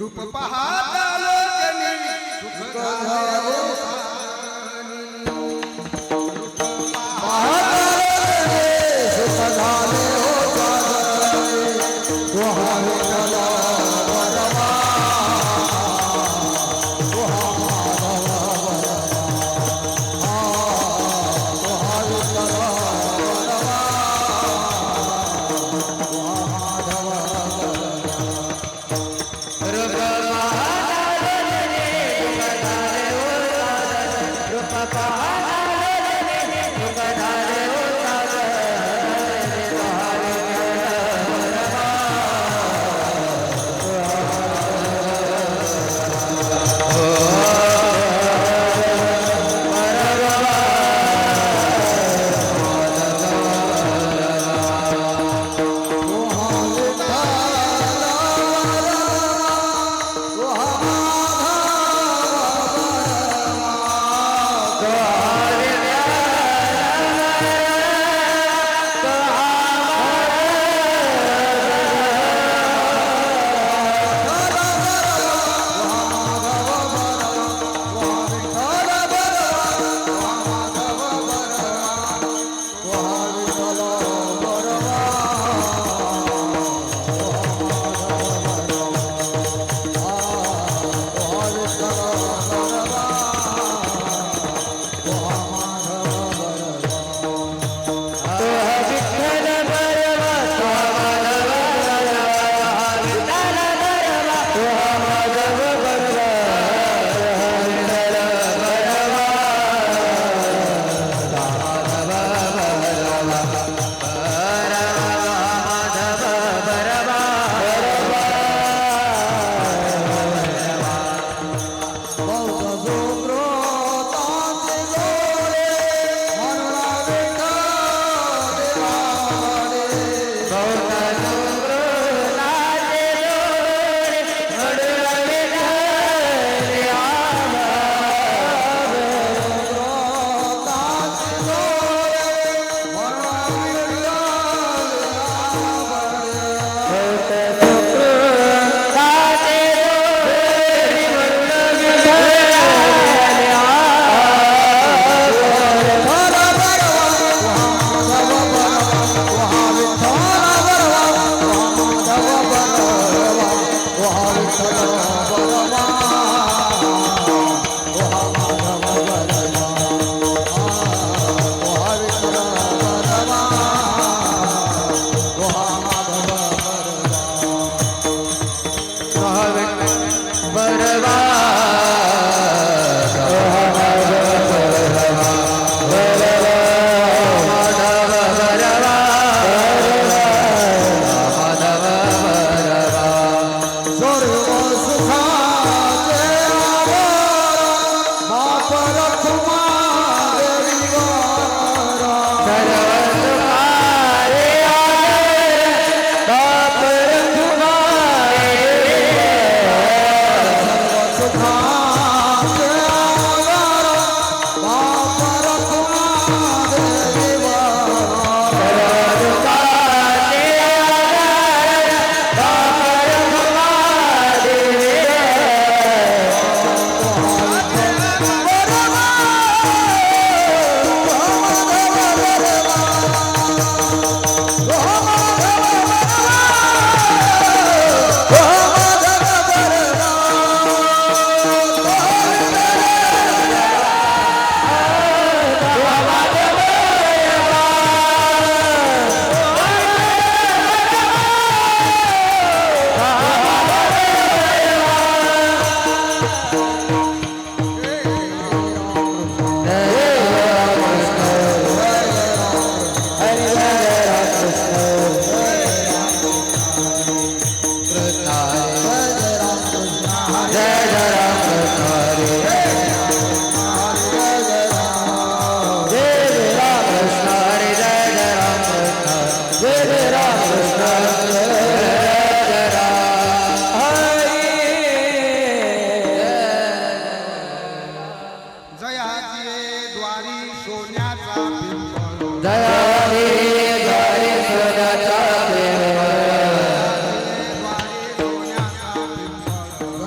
रूप पाहता लोचनी सुख झाले सानी. रूप पाहता लोचनी सुख झाले सानी. तुहा विठ्ठला बरवा, तुहा माधवा बरवा, तुहा विठ्ठला बरवा, तुहा माधवा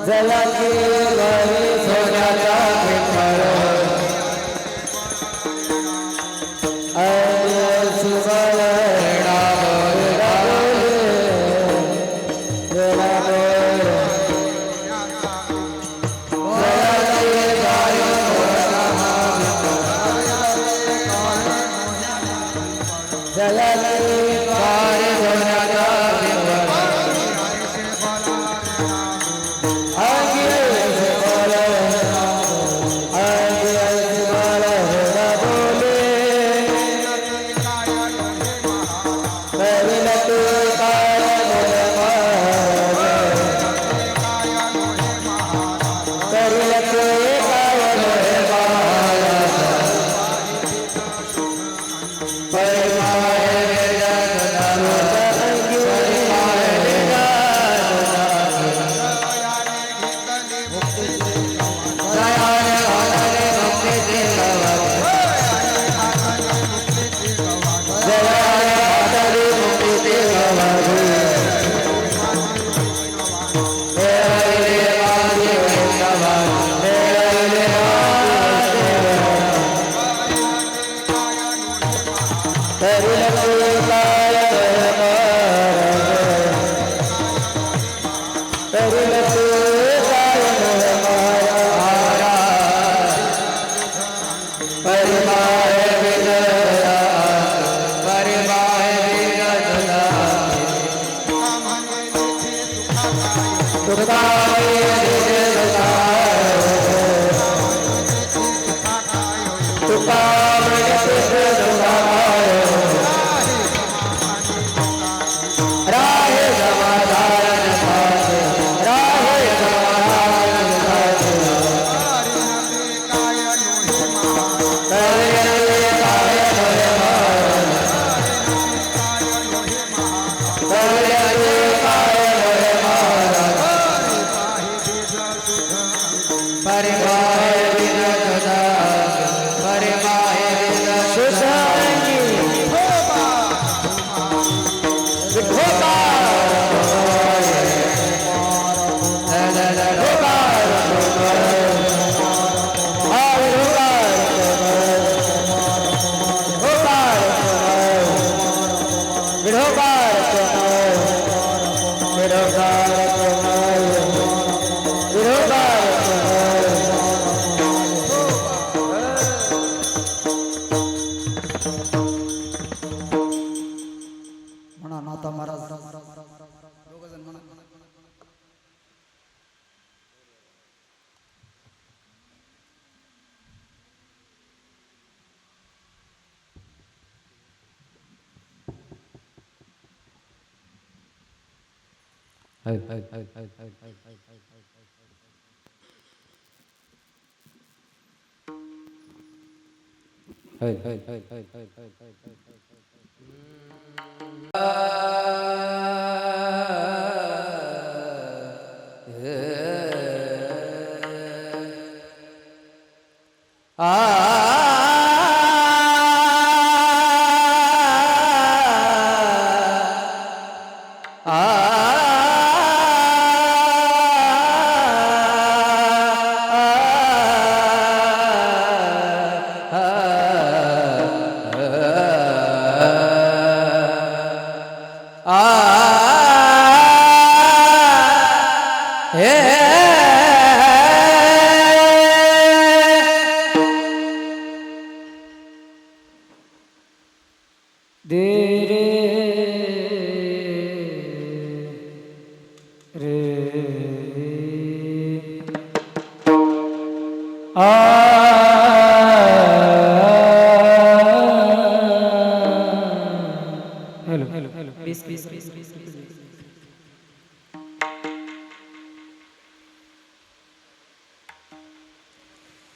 जलकी घरी सोन्याचा पिंपळ सुबळ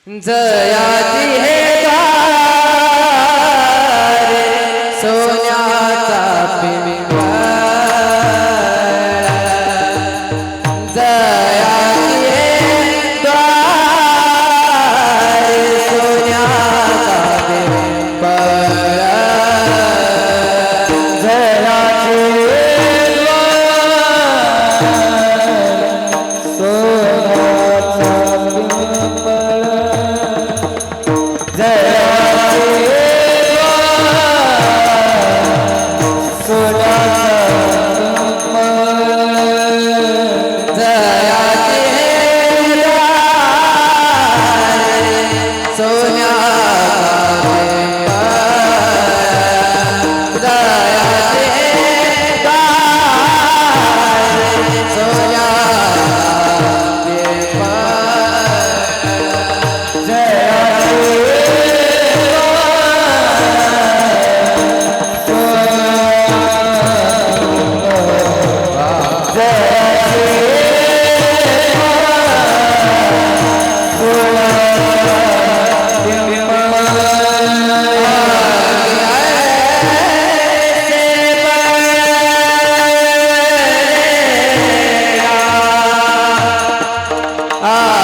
जयाची हे द्वार सोन्याचा पिंपळ जयाची हे द्वार सोन्याचा पिंपळ जयाची हे द्वार सोन्याचा Hare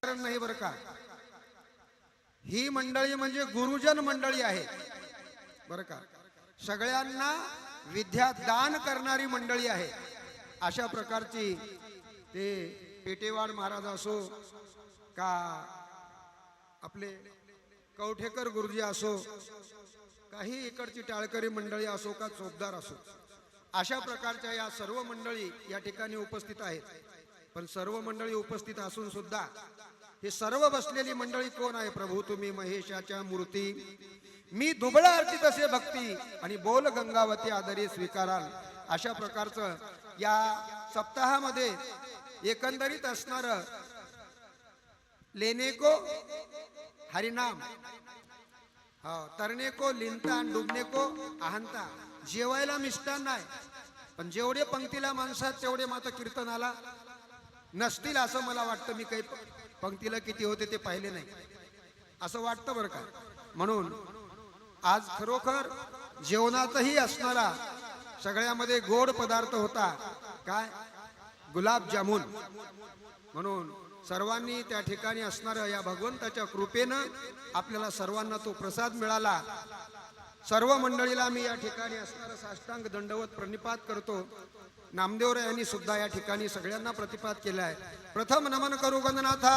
नाही बरं का. ही मंडळी म्हणजे गुरुजन मंडळी आहे बरं का. सगळ्यांना विद्या दान करणारी मंडळी आहे. अशा प्रकारची ते पेटेवाड महाराज असो का आपले कवठेकर गुरुजी असो, काही इकडची टाळकरी मंडळी असो का चोपदार असो, अशा प्रकारच्या या सर्व मंडळी या ठिकाणी उपस्थित आहेत. पण सर्व मंडळी उपस्थित असून सुद्धा हे सर्व बसलेली मंडळी कोण आहे? प्रभू तुम्ही महेशाच्या मूर्ती, मी दुबळा आरती तसे भक्ती आणि बोल गंगावती आदरी स्वीकाराल. अशा प्रकारचं या सप्ताहामध्ये एकंदरीत असणार लेने को हरिनाम, तरणे को लिंता आणि डुबणे को अहंता. जेवायला मिष्टान नाही, पण जेवढे पंक्तीला माणसात तेवढे मात्र कीर्तनाला नसतील असं मला वाटतं. मी काही पंक्तीला किती होते ते पाहिले नाही असं वाटतं बरं का. म्हणून आज खरोखर जेवणातही असणारा सगळ्यामध्ये गोड पदार्थ होता, काय? गुलाबजामुन. म्हणून सर्वांनी त्या ठिकाणी असणाऱ्या या भगवंताच्या कृपेनं आपल्याला सर्वांना तो प्रसाद मिळाला. सर्व मंडळीला मी या ठिकाणी असणारा साष्टांग दंडवत प्रणिपात करतो. नामदेवराय यांनी सुद्धा या ठिकाणी सगळ्यांना प्रतिपाद केलाय. प्रथम नमन करू गंधनाथा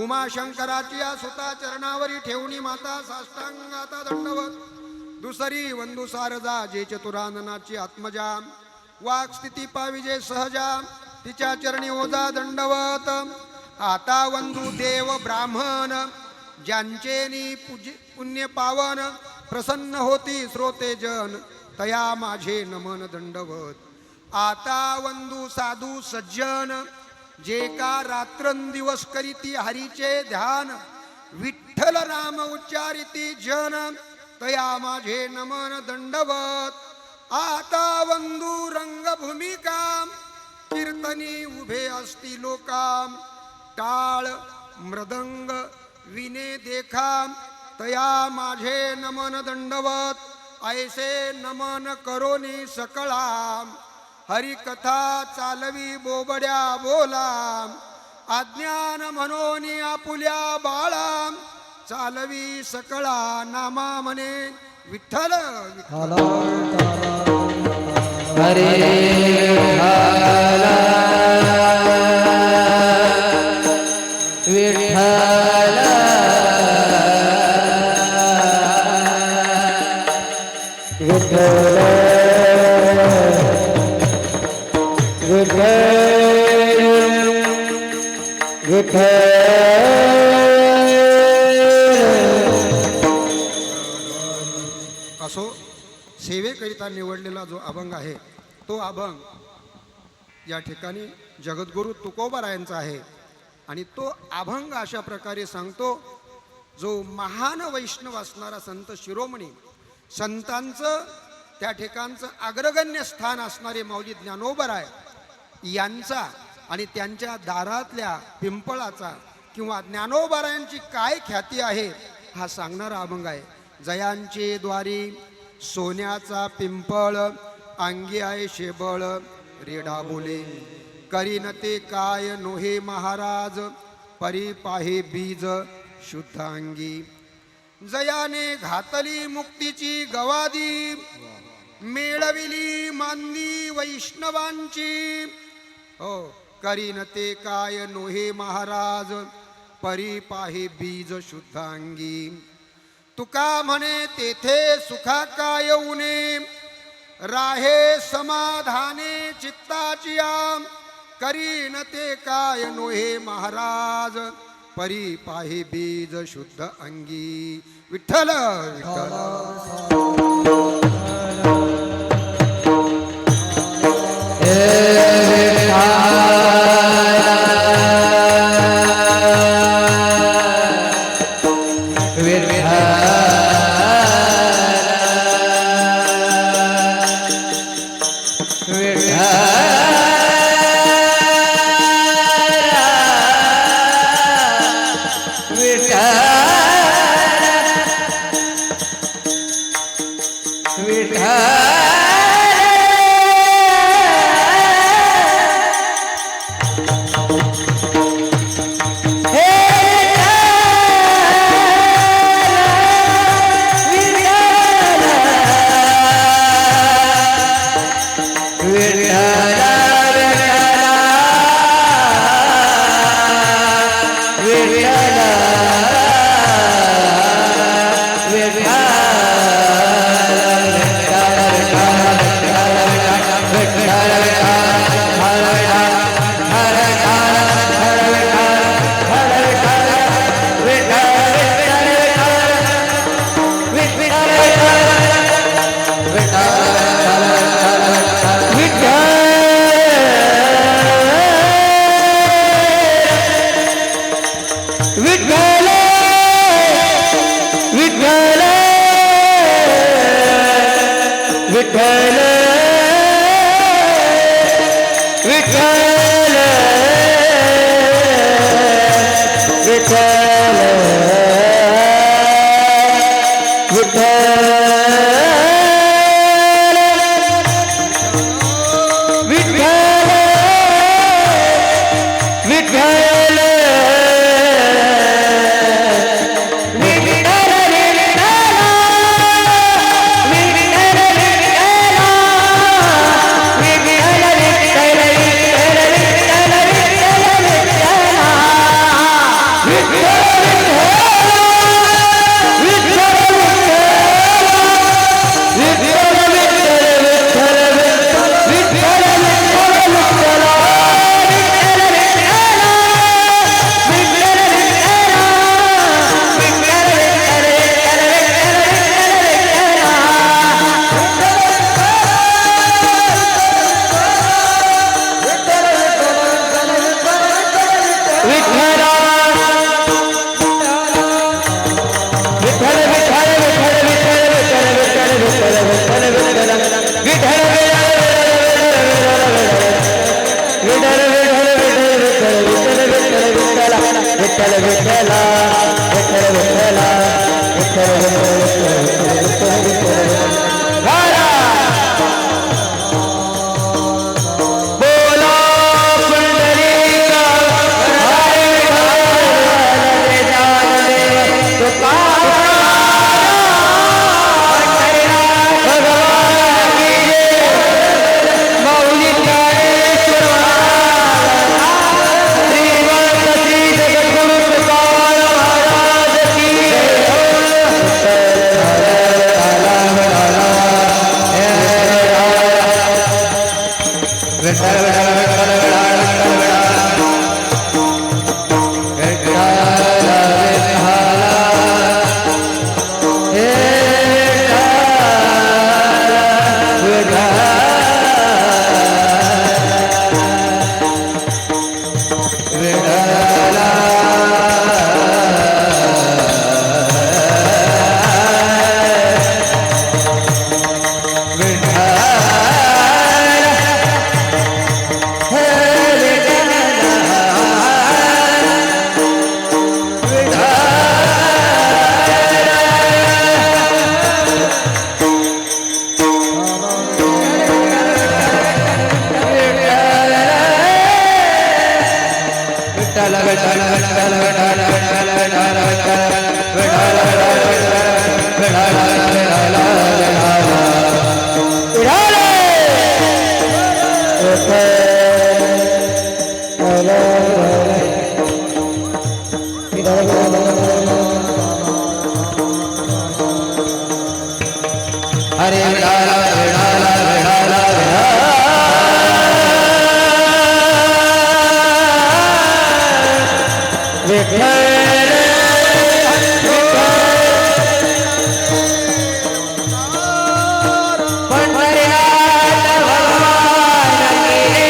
उमाशंकराची या सुता चरणावरी ठेवणी माता साष्टांगाता दंडवत. दुसरी वंदू सारजा जे चतुराननाची आत्मजा, वाक स्थिती पाविजे सहजा तिच्या चरणी ओजा दंडवत. आता वंदू देव ब्राह्मण ज्यांचेनी पुण्य पावन, प्रसन्न होती श्रोते जन तया माझे नमन दंडवत. आता वंदू साधू सज्जन जे का रात्रंदिवस करीती हरीचे ध्यान, विठ्ठल नाम उच्चारिती जन तया माझे नमन दंडवत. आता वंदू रंगभूमिका कीर्तनी उभे असती लोकाम, टाळ मृदंग विने देखा तया माझे नमन दंडवत. ऐसे नमन करोनी सकळाम, हरिकथा चालवी बोबड्या बोला, अज्ञान म्हणोनी आपुल्या बाळा, चालवी सकळा नामा म्हणे विठ्ठल विठ्ठल. हरे विठ्ठल विठ्ठल विठ्ठल विठ्ठल. असो, सेवेकरिता निवडलेला जो अभंग आहे तो अभंग या ठिकाणी जगद्गुरु तुकोबारायांचा आहे. आणि तो अभंग अशा प्रकारे सांगतो, जो महान वैष्णव असणारा संत शिरोमणी, संतांचं त्या ठिकाणचं अग्रगण्य स्थान असणारे माऊली ज्ञानोबराय यांचा आणि त्यांच्या दारातल्या पिंपळाचा किंवा ज्ञानोबरायांची काय ख्याती आहे हा सांगणारा अभंग आहे. जयांचे द्वारी सोन्याचा पिंपळ, अंगी आहे शेबळ रेडा बोले, करीन ते काय नोहे महाराज, परी पाहे बीज शुद्ध अंगी. जयाने घातली मुक्तीची गवादी, मेळविली मांदी वैष्णवांची. हो, करीन ते काय नोहे महाराज, परी पाहे बीज शुद्ध अंगी. तुका म्हणे तेथे सुखा काय उणे, राहे समाधाने चित्ताची आम. करीन ते काय नोहे महाराज, परी पाहे बीज शुद्ध अंगी. विठ्ठल विठ्ठल. विठ्ठल विठ्ठल विठ्ठल विठ्ठल विठ्ठल विठ्ठल हरे विठाला विठाला विठाला विठ्ठल पंढरीनाथ भगवान की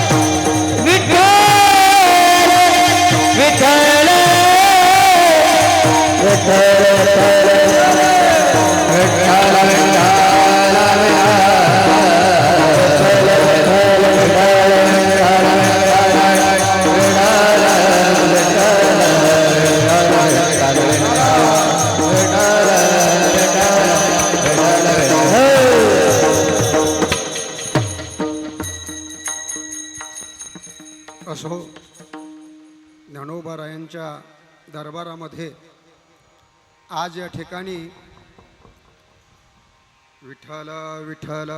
विठ्ठल विठ्ठल असो ज्ञानोबारायांच्या दरबारामध्ये आज या ठिकाणी विठ्ठल विठ्ठल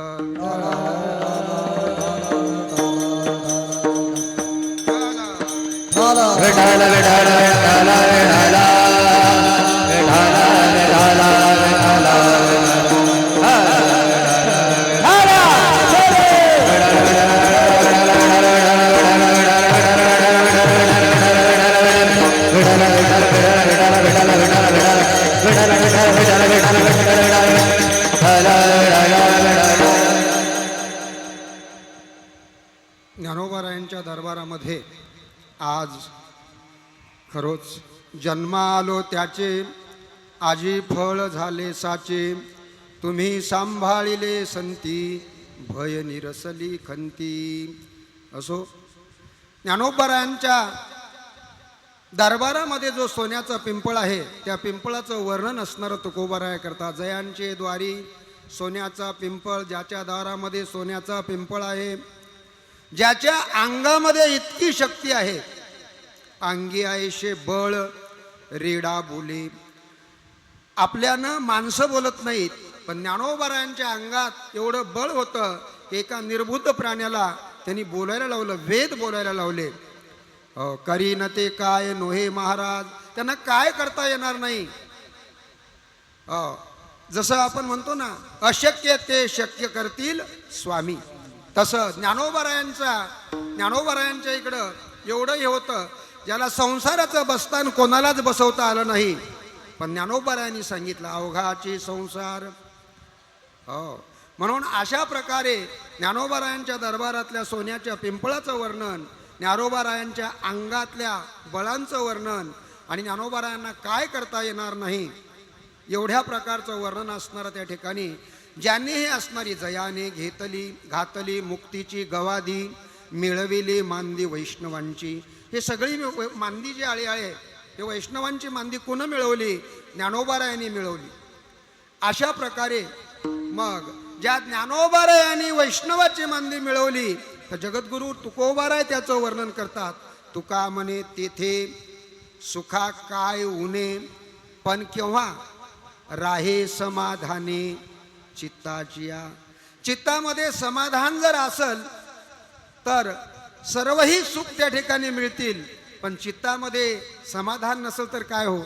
ज्ञानोबारायांच्या दरबारामध्ये आज खरोच जन्म आलो त्याचे आजी फळ झाले साचे तुम्ही सांभाळिले संती भय निरसली खंती. असो, ज्ञानोबारायांच्या दरबारामध्ये जो सोन्याचा पिंपळ आहे त्या पिंपळाचं वर्णन असणारं तुकोबाराया करता. जयांचे द्वारी सोन्याचा पिंपळ, ज्याच्या दारामध्ये सोन्याचा पिंपळ आहे, ज्याच्या अंगामध्ये इतकी शक्ती आहे, अंगी आयशे बळ रेडा बोले. आपल्यानं माणसं बोलत नाहीत, पण ज्ञानोबारायांच्या अंगात एवढं बळ होतं की एका निर्बुद्ध प्राण्याला त्यांनी बोलायला लावलं, वेद बोलायला लावले. करी न ते काय नोहे महाराज, त्यांना काय करता येणार नाही. जसं आपण म्हणतो ना, अशक्य ते शक्य करतील स्वामी, तसं ज्ञानोबारायांच्या इकडं एवढं हे होतं, ज्याला संसाराचं बस्तान कोणालाच बसवता आलं नाही, पण ज्ञानोबारायांनी सांगितलं अवघाची संसार. म्हणून अशा प्रकारे ज्ञानोबारायांच्या दरबारातल्या सोन्याच्या पिंपळाचं वर्णन, ज्ञानोबारायांच्या अंगातल्या बळांचं वर्णन आणि ज्ञानोबारायांना काय करता येणार नाही एवढ्या प्रकारचं वर्णन असणारं त्या ठिकाणी. ज्यांनी हे असणारी जयाने घेतली घातली मुक्तीची गवादी, मिळविली मांदी वैष्णवांची. हे सगळी मांदी जी आळी आहे ते वैष्णवांची मांदी कोण मिळवली? ज्ञानोबारायांनी मिळवली. अशा प्रकारे मग ज्या ज्ञानोबारायांनी वैष्णवाची मांदी मिळवली तर जगद्गुरु तुकोबाराय त्याचं वर्णन करतात. तुका म्हणे तेथे सुखा काय उणे, पण केव्हा राहे समाधाने चित्ताचिया. चित्तामध्ये समाधान जर असल तर सर्वही सुख त्या ठिकाणी मिळतील, पण चित्तामध्ये समाधान नसेल तर काय हो.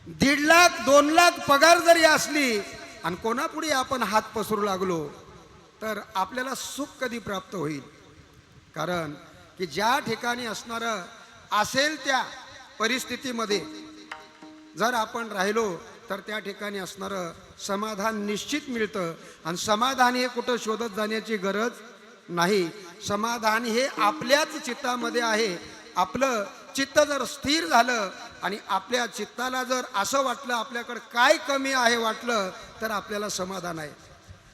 1.5 लाख 2 लाख पगार जरी असली आणि कोणापुढे आपण हात पसरू लागलो तर आपल्याला सुख कधी प्राप्त होईल? कारण की ज्या ठिकाणी असणारं असेल त्या परिस्थितीमध्ये जर आपण राहिलो तर त्या ठिकाणी असणारं समाधान निश्चित मिळतं. आणि समाधान हे कुठं शोधत जाण्याची गरज नाही. समाधान हे आपल्याच चित्तामध्ये आहे. आपलं चित्त जर स्थिर झालं आणि आपल्या चित्ताला जर असं वाटलं आपल्याकडं काय कमी आहे वाटलं तर आपल्याला समाधान आहे.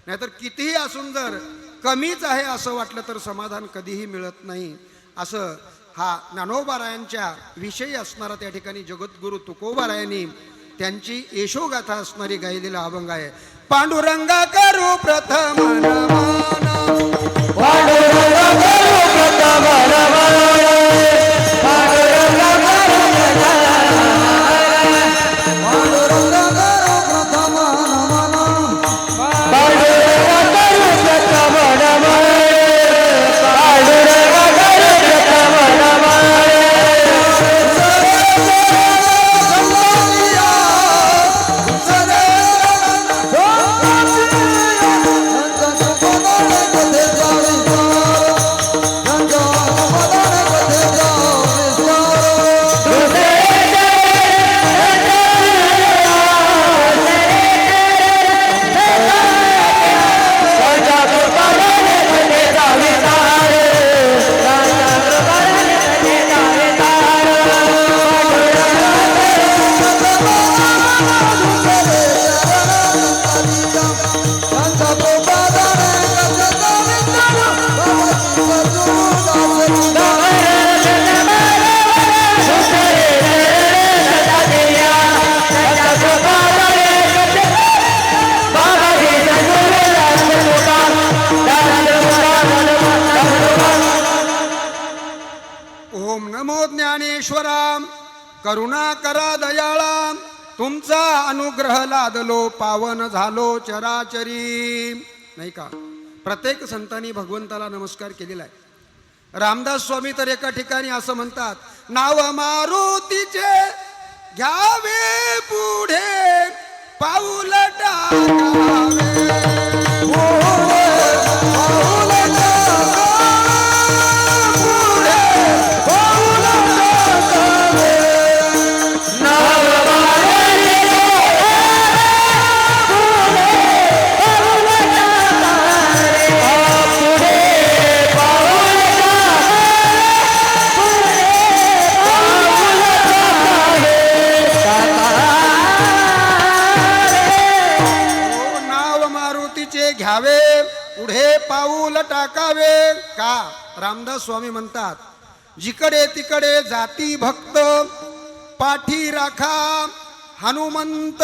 नाहीतर कितीही असून जर कमीच आहे असं वाटलं तर समाधान कधीही मिळत नाही. असं हा ज्ञानोबारायांच्या विषयी असणारा त्या ठिकाणी जगद्गुरु तुकोबारायांनी त्यांची यशोगाथा असणारी गायलेला अभंग आहे. पांडुरंगा करू प्रथम नमन, पांडुरंगा करू प्रथम नमन, पांडुरंगा करू प्रथम नमन, पांडुरंगा करू प्रथम नमन, पांडुरंगा करू प्रथम नमन, पांडुरंगा करू प्रथम नमन. ओम नमो ज्ञानेश्वरा, करुणा करा दयाळा, तुमचा अनुग्रह लादलो पावन झालो चराचरी. नाही का? प्रत्येक संतांनी भगवंताला नमस्कार केलेला आहे. रामदास स्वामी तर एका ठिकाणी असं म्हणतात, नाव मारुतीचे घ्यावे पुढे पाऊल टाकावे. घ्यावे पाऊल टाकावे का. रामदास स्वामी म्हणतात, जिकडे तिकडे जाती भक्त, पाठी राखा हनुमंत.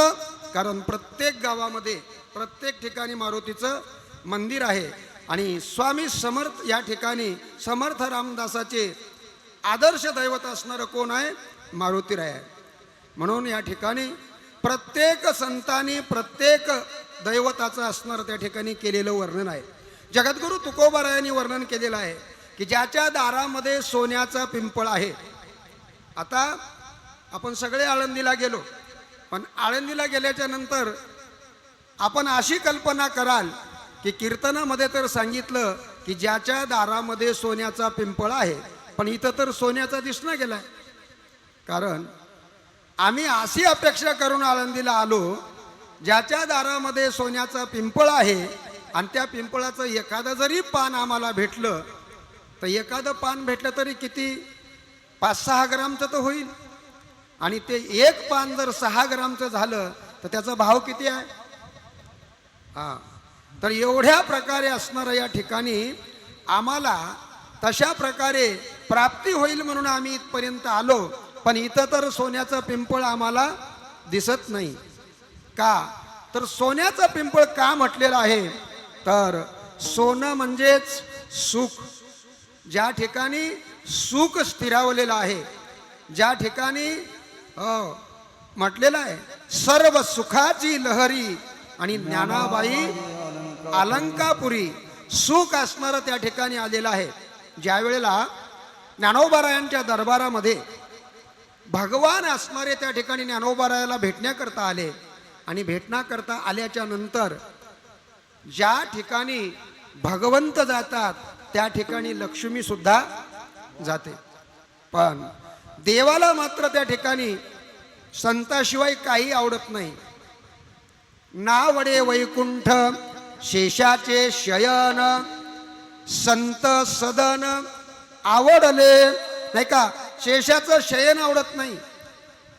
कारण प्रत्येक गावामध्ये प्रत्येक ठिकाणी मारुतीचं मंदिर आहे आणि स्वामी समर्थ या ठिकाणी समर्थ रामदासाचे आदर्श दैवत असणारं कोण आहे, मारुतीराय आहे. म्हणून या ठिकाणी प्रत्येक संतांनी प्रत्येक दैवताचं असणारं त्या ठिकाणी केलेलं वर्णन आहे. जगद्गुरु तुकोबारायांनी वर्णन केलेलं आहे की ज्याच्या दारामध्ये सोन्याचा पिंपळ आहे. आता आपण सगळे आळंदीला गेलो, पण आळंदीला गेल्याच्या नंतर आपण अशी कल्पना कराल की कीर्तनामध्ये तर सांगितलं की ज्याच्या दारामध्ये सोन्याचा पिंपळ आहे, पण इथं तर सोन्याचा दिसणं गेलाय. कारण आम्ही अशी अपेक्षा करून आळंदीला आलो, ज्याच्या दारामध्ये सोन्याचा पिंपळ आहे आणि त्या पिंपळाचं एखादं जरी पान आम्हाला भेटलं तर एखादं पान भेटलं तरी किती 5-6 ग्रामचं तर होईल. आणि ते एक पान जर 6 ग्रामचं झालं तर त्याचा भाव किती आहे. तर एवढ्या प्रकारे असणारं या ठिकाणी आम्हाला तशा प्रकारे प्राप्ती होईल म्हणून आम्ही इथपर्यंत आलो. पण इथं तर सोन्याचं पिंपळ आम्हाला दिसत नाही. का तर सोन्याचं पिंपळ का म्हटलेलं आहे, तर सोनं म्हणजेच सुख. ज्या ठिकाणी सुख स्थिरावलेलं आहे, ज्या ठिकाणी म्हटलेलं आहे सर्व सुखाची लहरी आणि ज्ञानाबाई अलंकापुरी. सुख असणारं त्या ठिकाणी आलेलं आहे. ज्या वेळेला ज्ञानोबारायांच्या दरबारामध्ये भगवान असणारे त्या ठिकाणी ज्ञानोबारायाला भेटण्याकरता आले आणि भेटण्याकरता आल्याच्या नंतर ज्या ठिकाणी भगवंत जातात त्या ठिकाणी लक्ष्मी सुद्धा जाते. पण देवाला मात्र त्या ठिकाणी संताशिवाय काही आवडत नाही. नावडे वैकुंठ शेषाचे शयन, संत सदन आवडले. नाही का, शेषाचं शयन आवडत नाही,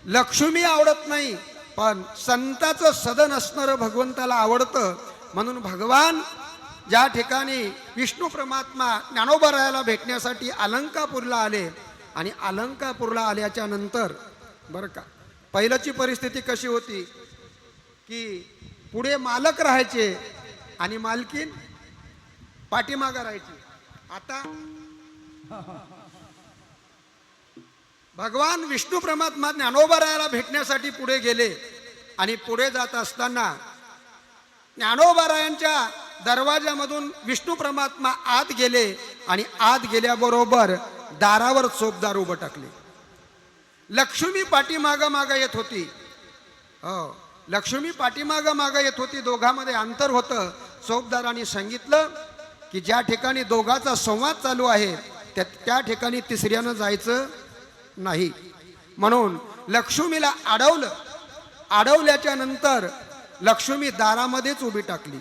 लक्ष्मी आवडत नाही, पण संताचं सदन असणारं भगवंताला आवडतं. म्हणून भगवान ज्या ठिकाणी विष्णू परमात्मा ज्ञानोबारायाला भेटण्यासाठी अलंकापूरला आले आणि अलंकापूरला आल्याच्या नंतर बरं का, पहिल्याची परिस्थिती कशी होती की पुढे मालक राहायचे आणि मालकीन पाठीमागं राहायची. आता भगवान विष्णू परमात्मा ज्ञानोबारायाला भेटण्यासाठी पुढे गेले आणि पुढे जात असताना ज्ञानोबारायांच्या दरवाजामधून विष्णू परमात्मा आत गेले आणि आत गेल्याबरोबर दारावर चोपदार उभं टाकले. लक्ष्मी पाठीमागं मागं येत होती. लक्ष्मी पाठीमागं मागं येत होती. दोघांमध्ये अंतर होतं. चोपदारांनी सांगितलं की ज्या ठिकाणी दोघांचा संवाद चालू आहे त्या ठिकाणी तिसऱ्यानं जायचं नाही. म्हणून लक्ष्मीला अडवलं. अडवल्याच्या नंतर लक्ष्मी दारामध्येच उभी टाकली.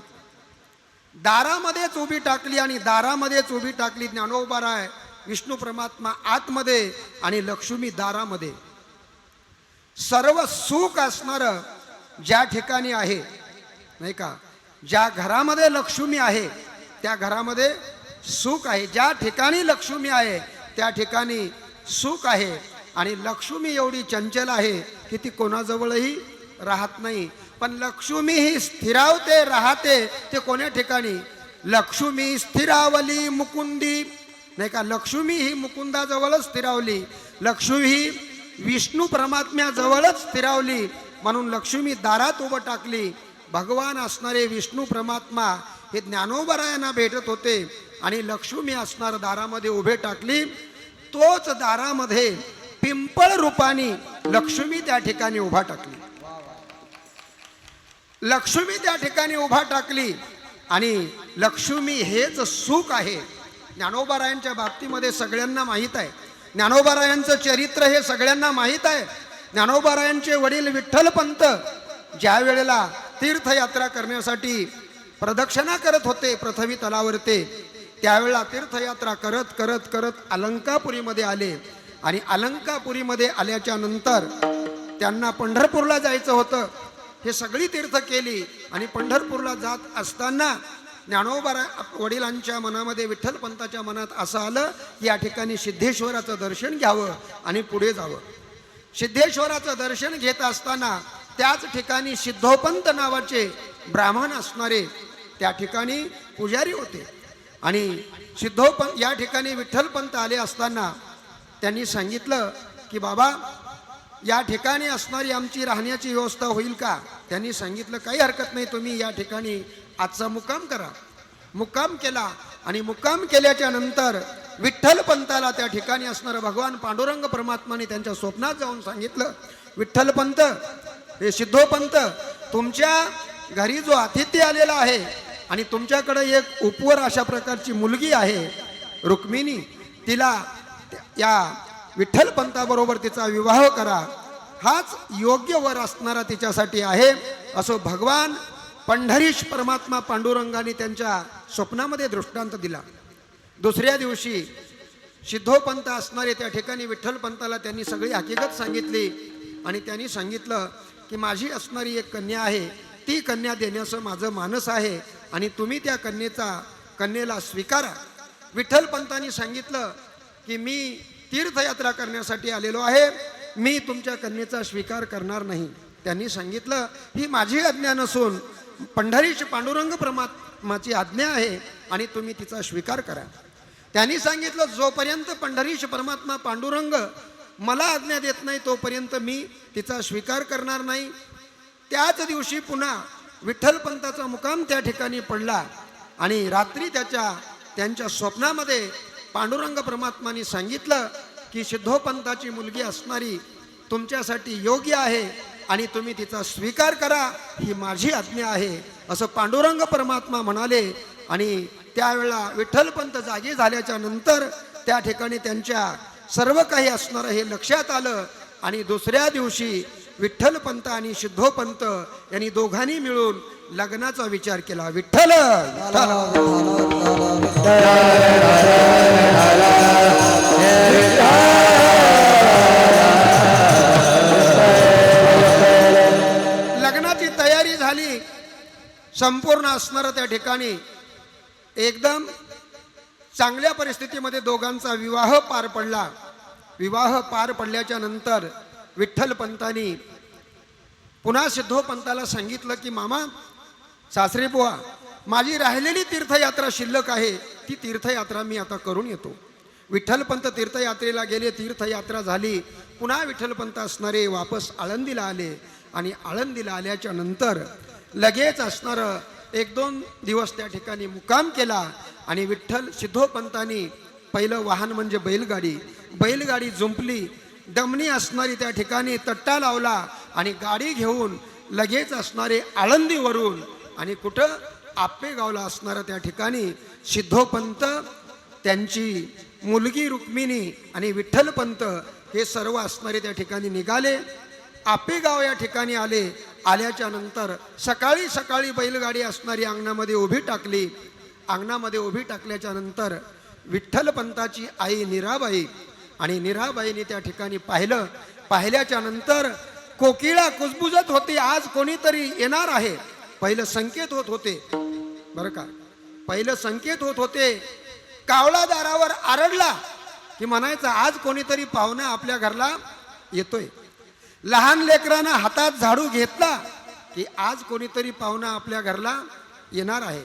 दारामध्येच उभी टाकली आणि दारामध्येच उभी टाकली. ज्ञानोबाराय विष्णू परमात्मा आतमध्ये आणि लक्ष्मी दारामध्ये. सर्व सुख असणारं ज्या ठिकाणी आहे, नाही का, ज्या घरामध्ये लक्ष्मी आहे त्या घरामध्ये सुख आहे. ज्या ठिकाणी लक्ष्मी आहे त्या ठिकाणी सुख आहे. आणि लक्ष्मी एवढी चंचल आहे की ती कोणाजवळही राहत नाही. पण लक्ष्मी ही स्थिरावते, राहते ते कोण्या ठिकाणी. लक्ष्मी स्थिरावली मुकुंदी, नाही का, लक्ष्मी ही मुकुंदाजवळच स्थिरावली. लक्ष्मी ही विष्णू परमात्म्याजवळच स्थिरावली. म्हणून लक्ष्मी दारात उभं टाकली. भगवान असणारे विष्णू परमात्मा हे ज्ञानोबारायांना भेटत होते आणि लक्ष्मी असणार दारामध्ये उभे टाकली. तोच दारामध्ये पिंपळ रूपाने लक्ष्मी त्या ठिकाणी उभा टाकली. लक्ष्मी त्या ठिकाणी उभा टाकली आणि लक्ष्मी हेच सुख आहे. ज्ञानोबारायांच्या बाबतीमध्ये सगळ्यांना माहीत आहे. ज्ञानोबारायांचं चरित्र हे सगळ्यांना माहीत आहे. ज्ञानोबारायांचे वडील विठ्ठलपंत ज्या वेळेला तीर्थयात्रा करण्यासाठी प्रदक्षिणा करत होते पृथ्वी तलावरती, त्यावेळेला तीर्थयात्रा करत करत करत अलंकापुरीमध्ये आले आणि अलंकापुरीमध्ये आल्याच्या नंतर त्यांना पंढरपूरला जायचं होतं. हे सगळी तीर्थ केली आणि पंढरपूरला जात असताना ज्ञानोबा वडिलांच्या मनामध्ये, विठ्ठलपंताच्या मनात असं आलं की या ठिकाणी सिद्धेश्वराचं दर्शन घ्यावं आणि पुढे जावं. सिद्धेश्वराचं दर्शन घेत असताना त्याच ठिकाणी सिद्धोपंत नावाचे ब्राह्मण असणारे त्या ठिकाणी पुजारी होते. आणि सिद्धोपंत या ठिकाणी विठ्ठलपंत आले असताना त्यांनी सांगितलं की बाबा, या ठिकाणी असणारी आमची राहण्याची व्यवस्था होईल का? त्यांनी सांगितलं काही हरकत नाही, तुम्ही या ठिकाणी आजचा मुक्काम करा. मुक्काम केला आणि मुक्काम केल्याच्या नंतर विठ्ठलपंताला त्या ठिकाणी असणारं भगवान पांडुरंग परमात्माने त्यांच्या स्वप्नात जाऊन सांगितलं, विठ्ठलपंत, हे सिद्धोपंत, तुमच्या घरी जो अतिथी आलेला आहे आणि तुमच्याकडे एक उपवर अशा प्रकारची मुलगी आहे रुक्मिणी, तिला या विठ्ठलपंताबरोबर तिचा विवाह करा, हाच योग्य वर असणारा तिच्यासाठी आहे, असं भगवान पंढरीश परमात्मा पांडुरंगाने त्यांच्या स्वप्नामध्ये दृष्टांत दिला. दुसऱ्या दिवशी सिद्धोपंत असणारे त्या ठिकाणी विठ्ठलपंताला त्यांनी सगळी हकीकत सांगितली आणि त्यांनी सांगितलं की माझी असणारी एक कन्या आहे, ती कन्या देण्याचं माझं मानस आहे आणि तुम्ही त्या कन्येला स्वीकारा. विठ्ठलपंतांनी सांगितलं की मी तीर्थयात्रा करण्यासाठी आलेलो आहे, मी तुमच्या कन्येचा स्वीकार करणार नाही. त्यांनी सांगितलं ही माझी आज्ञा नसून पंढरीश पांडुरंग परमात्माची आज्ञा आहे आणि तुम्ही तिचा स्वीकार करा. त्यांनी सांगितलं जोपर्यंत पंढरीश परमात्मा पांडुरंग मला आज्ञा देत नाही तोपर्यंत मी तिचा स्वीकार करणार नाही. त्याच दिवशी पुन्हा विठ्ठलपंताचा मुकाम त्या ठिकाणी पडला आणि रात्री त्यांच्या स्वप्नामध्ये पांडुरंग परमात्माने सांगितलं की सिद्धोपंताची मुलगी असणारी तुमच्यासाठी योग्य आहे आणि तुम्ही तिचा स्वीकार करा, ही माझी आज्ञा आहे, असं पांडुरंग परमात्मा म्हणाले. आणि त्यावेळेला विठ्ठलपंत जागे झाल्याच्या नंतर त्या ठिकाणी त्यांच्या सर्व काही असणारं हे लक्षात आलं आणि दुसऱ्या दिवशी विठ्ठलपंत आणि सिद्धोपंत यांनी दोघांनी मिळून लग्नाचा विचार केला. विठ्ठल लग्नाची तयारी झाली संपूर्ण असणारं. त्या ठिकाणी एकदम चांगल्या परिस्थितीमध्ये दोघांचा विवाह पार पडला. विवाह पार पडल्याच्या नंतर विठ्ठलपंतांनी पुन्हा सिद्धोपंताला सांगितलं की मामा, सासरे बुवा, माझी राहिलेली तीर्थयात्रा शिल्लक आहे, ती तीर्थयात्रा मी आता करून येतो. विठ्ठलपंत तीर्थयात्रेला गेले, तीर्थयात्रा झाली. पुन्हा विठ्ठलपंत असणारे वापस आळंदीला आले आणि आळंदीला आल्याच्या नंतर लगेच असणारं 1-2 दिवस त्या ठिकाणी मुक्काम केला. आणि सिद्धोपंतांनी पहिलं वाहन म्हणजे बैलगाडी जुंपली, दमनी असणारी त्या ठिकाणी तट्टा लावला आणि गाडी घेऊन लगेच असणारे आळंदीवरून आणि कुठं आप्पेगावला असणारं त्या ठिकाणी सिद्धोपंत, त्यांची मुलगी रुक्मिणी आणि विठ्ठलपंत हे सर्व असणारे त्या ठिकाणी निघाले. आपेगाव या ठिकाणी आले. आल्याच्या नंतर सकाळी सकाळी बैलगाडी असणारी अंगणामध्ये उभी टाकली. अंगणामध्ये उभी टाकल्याच्या नंतर विठ्ठलपंताची आई निराबाई आणि निराबाईने त्या ठिकाणी पाहिल्याच्या नंतर कोकिळा कुजबुजत होती, आज कोणीतरी येणार आहे. पहिलं संकेत होत होते बरं का, पहिलं संकेत होत होते. कावळा दारावर आरडला की म्हणायचं आज कोणीतरी पाहुणा आपल्या घरला येतोय. लहान लेकरानं हातात झाडू घेतला की आज कोणीतरी पाहुणा आपल्या घरला येणार आहे.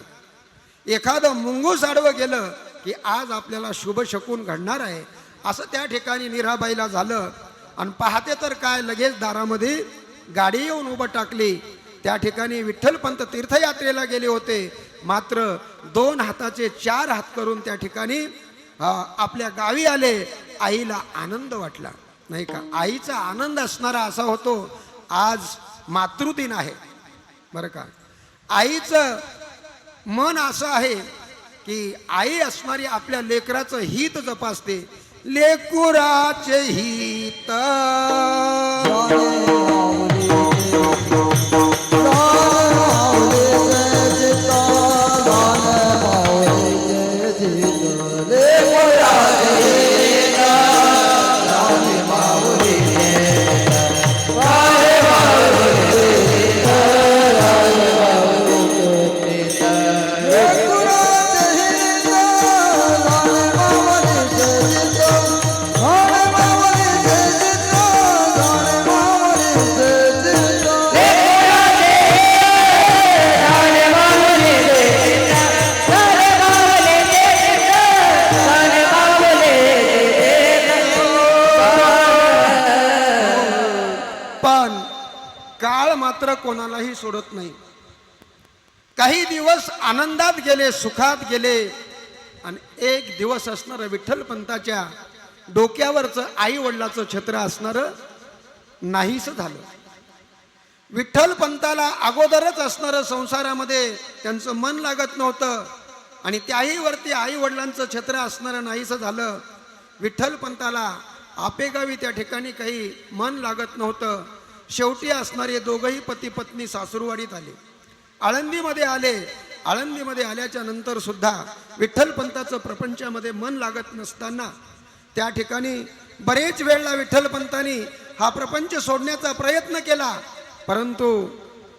एखादं मुंगूस आडवं गेलं की आज आपल्याला शुभ शकून घडणार आहे, असं त्या ठिकाणी निराबाईला झालं. आणि पाहते तर काय, लगेच दारामध्ये गाडी येऊन उभं टाकली. त्या ठिकाणी विठ्ठलपंत तीर्थयात्रेला गेले होते, मात्र 2 हाताचे 4 हात करून त्या ठिकाणी आपल्या गावी आले. आईला आनंद वाटला नाही का, आईचा आनंद असणारा असा होतो. आज मातृदिन आहे बरं का. आईचं मन असं आहे की आई असणारी आपल्या लेकराचं हित जपासते. लेकुराचे हित लेकुराचे काळ मात्र कोणालाही सोडत नाही. काही दिवस आनंदात गेले, सुखात गेले, आणि एक दिवस असणार विठ्ठल पंताच्या डोक्यावरचं आई वडिलाचं छत्र असणारं नाहीस झालं. विठ्ठल पंताला अगोदरच असणारं संसारामध्ये त्यांचं मन लागत नव्हतं, आणि त्याही वरती आई वडिलांचं छत्र असणारं नाहीस झालं. विठ्ठल पंताला आपेगावी त्या ठिकाणी काही मन लागत नव्हतं. शेवटी असणारे दोघंही पती पत्नी सासूरवाडीत आले, आळंदीमध्ये आले. आळंदीमध्ये आल्याच्या नंतर सुद्धा विठ्ठल पंताचं प्रपंचामध्ये मन लागत नसताना त्या ठिकाणी बरेच वेळला विठ्ठल पंतांनी हा प्रपंच सोडण्याचा प्रयत्न केला, परंतु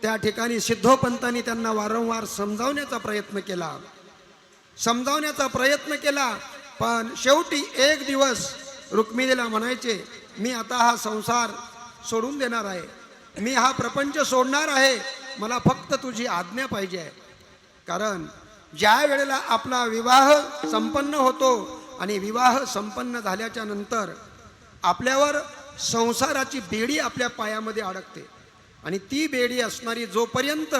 त्या ठिकाणी सिद्धोपंतांनी त्यांना वारंवार समजावण्याचा प्रयत्न केला. पण शेवटी एक दिवस रुक्मिणीला म्हणायचे, मी आता हा संसार सोडून देणार आहे, मी हा प्रपंच सोडणार आहे, मला फक्त तुझी आज्ञा पाहिजे आहे. कारण ज्या वेळेला आपला विवाह संपन्न होतो आणि विवाह संपन्न झाल्याच्या नंतर आपल्यावर संसाराची बेडी आपल्या पायामध्ये अडकते, आणि ती बेडी असणारी जोपर्यंत